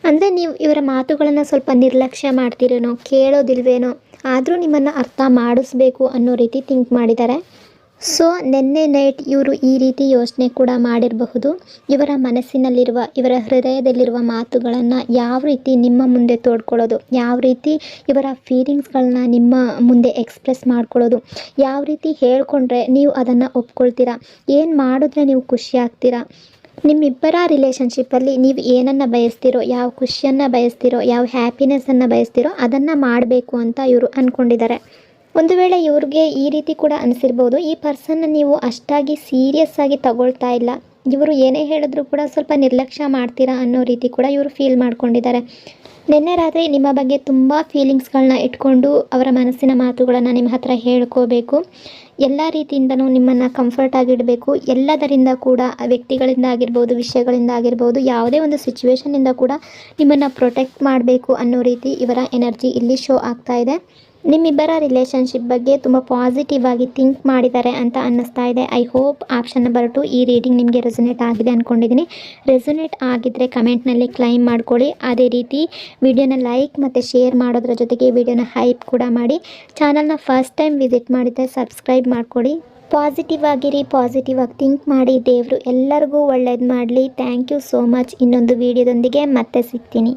S1: ಅಂದರೆ ನೀವು ಇವರ ಮಾತುಗಳನ್ನು ಸ್ವಲ್ಪ ನಿರ್ಲಕ್ಷ್ಯ ಮಾಡ್ತೀರೇನೋ, ಕೇಳೋದಿಲ್ವೇನೋ, ಆದರೂ ನಿಮ್ಮನ್ನು ಅರ್ಥ ಮಾಡಿಸ್ಬೇಕು ಅನ್ನೋ ರೀತಿ ಥಿಂಕ್ ಮಾಡಿದ್ದಾರೆ. ಸೊ ನಿನ್ನೆ ನೈಟ್ ಇವರು ಈ ರೀತಿ ಯೋಚನೆ ಕೂಡ ಮಾಡಿರಬಹುದು. ಇವರ ಮನಸ್ಸಿನಲ್ಲಿರುವ, ಇವರ ಹೃದಯದಲ್ಲಿರುವ ಮಾತುಗಳನ್ನು ಯಾವ ರೀತಿ ನಿಮ್ಮ ಮುಂದೆ ತೋಡ್ಕೊಳ್ಳೋದು, ಯಾವ ರೀತಿ ಇವರ ಫೀಲಿಂಗ್ಸ್ಗಳನ್ನ ನಿಮ್ಮ ಮುಂದೆ ಎಕ್ಸ್ಪ್ರೆಸ್ ಮಾಡ್ಕೊಳ್ಳೋದು, ಯಾವ ರೀತಿ ಹೇಳ್ಕೊಂಡ್ರೆ ನೀವು ಅದನ್ನು ಒಪ್ಕೊಳ್ತೀರಾ, ಏನು ಮಾಡಿದ್ರೆ ನೀವು ಖುಷಿ ಆಗ್ತೀರಾ, ನಿಮ್ಮಿಬ್ಬರ ರಿಲೇಷನ್ಶಿಪ್ಪಲ್ಲಿ ನೀವು ಏನನ್ನು ಬಯಸ್ತೀರೋ, ಯಾವ ಖುಷಿಯನ್ನು ಬಯಸ್ತೀರೋ, ಯಾವ ಹ್ಯಾಪಿನೆಸ್ಸನ್ನು ಬಯಸ್ತೀರೋ ಅದನ್ನು ಮಾಡಬೇಕು ಅಂತ ಇವರು ಅಂದ್ಕೊಂಡಿದ್ದಾರೆ. ಒಂದು ವೇಳೆ ಇವ್ರಿಗೆ ಈ ರೀತಿ ಕೂಡ ಅನಿಸಿರ್ಬೋದು, ಈ ಪರ್ಸನ್ನ ನೀವು ಅಷ್ಟಾಗಿ ಸೀರಿಯಸ್ ಆಗಿ ತಗೊಳ್ತಾ ಇಲ್ಲ, ಇವರು ಏನೇ ಹೇಳಿದ್ರು ಕೂಡ ಸ್ವಲ್ಪ ನಿರ್ಲಕ್ಷ್ಯ ಮಾಡ್ತೀರಾ ಅನ್ನೋ ರೀತಿ ಕೂಡ ಇವರು ಫೀಲ್ ಮಾಡ್ಕೊಂಡಿದ್ದಾರೆ. ನಿನ್ನೆ ರಾತ್ರಿ ನಿಮ್ಮ ಬಗ್ಗೆ ತುಂಬ ಫೀಲಿಂಗ್ಸ್ಗಳನ್ನ ಇಟ್ಕೊಂಡು ಅವರ ಮನಸ್ಸಿನ ಮಾತುಗಳನ್ನು ನಿಮ್ಮ ಹತ್ರ ಹೇಳ್ಕೋಬೇಕು, ಎಲ್ಲ ರೀತಿಯಿಂದನೂ ನಿಮ್ಮನ್ನು ಕಂಫರ್ಟ್ ಆಗಿಡಬೇಕು. ಎಲ್ಲದರಿಂದ ಕೂಡ, ವ್ಯಕ್ತಿಗಳಿಂದ ಆಗಿರ್ಬೋದು, ವಿಷಯಗಳಿಂದ ಆಗಿರ್ಬೋದು, ಯಾವುದೇ ಒಂದು ಸಿಚುವೇಶನ್ನಿಂದ ಕೂಡ ನಿಮ್ಮನ್ನು ಪ್ರೊಟೆಕ್ಟ್ ಮಾಡಬೇಕು ಅನ್ನೋ ರೀತಿ ಇವರ ಎನರ್ಜಿ ಇಲ್ಲಿ ಶೋ ಆಗ್ತಾ ಇದೆ. ನಿಮ್ಮಿಬ್ಬರ ರಿಲೇಷನ್ಶಿಪ್ ಬಗ್ಗೆ ತುಂಬ ಪಾಸಿಟಿವ್ ಆಗಿ ಥಿಂಕ್ ಮಾಡಿದ್ದಾರೆ ಅಂತ ಅನ್ನಿಸ್ತಾ ಇದೆ. ಐ ಹೋಪ್ ಆಪ್ಷನ್ ನಂಬರ್ 2 ಈ ರೀಡಿಂಗ್ ನಿಮಗೆ ರೆಸೊನೇಟ್ ಆಗಿದೆ ಅಂದ್ಕೊಂಡಿದ್ದೀನಿ. ರೆಸೊನೇಟ್ ಆಗಿದ್ದರೆ ಕಮೆಂಟ್ನಲ್ಲಿ ಕ್ಲೈಮ್ ಮಾಡ್ಕೊಳ್ಳಿ. ಅದೇ ರೀತಿ ವಿಡಿಯೋನ ಲೈಕ್ ಮತ್ತು ಶೇರ್ ಮಾಡೋದ್ರ ಜೊತೆಗೆ ವಿಡಿಯೋನ ಹೈಪ್ ಕೂಡ ಮಾಡಿ. ಚಾನಲ್ನ ಫಸ್ಟ್ ಟೈಮ್ ವಿಸಿಟ್ ಮಾಡಿದರೆ ಸಬ್ಸ್ಕ್ರೈಬ್ ಮಾಡ್ಕೊಳ್ಳಿ. ಪಾಸಿಟಿವ್ ಆಗಿರಿ, ಪಾಸಿಟಿವ್ ಆಗಿ ಥಿಂಕ್ ಮಾಡಿ. ದೇವರು ಎಲ್ಲರಿಗೂ ಒಳ್ಳೇದು ಮಾಡಲಿ. Thank you so much. ಇನ್ನೊಂದು ವಿಡಿಯೋದೊಂದಿಗೆ ಮತ್ತೆ ಸಿಗ್ತೀನಿ.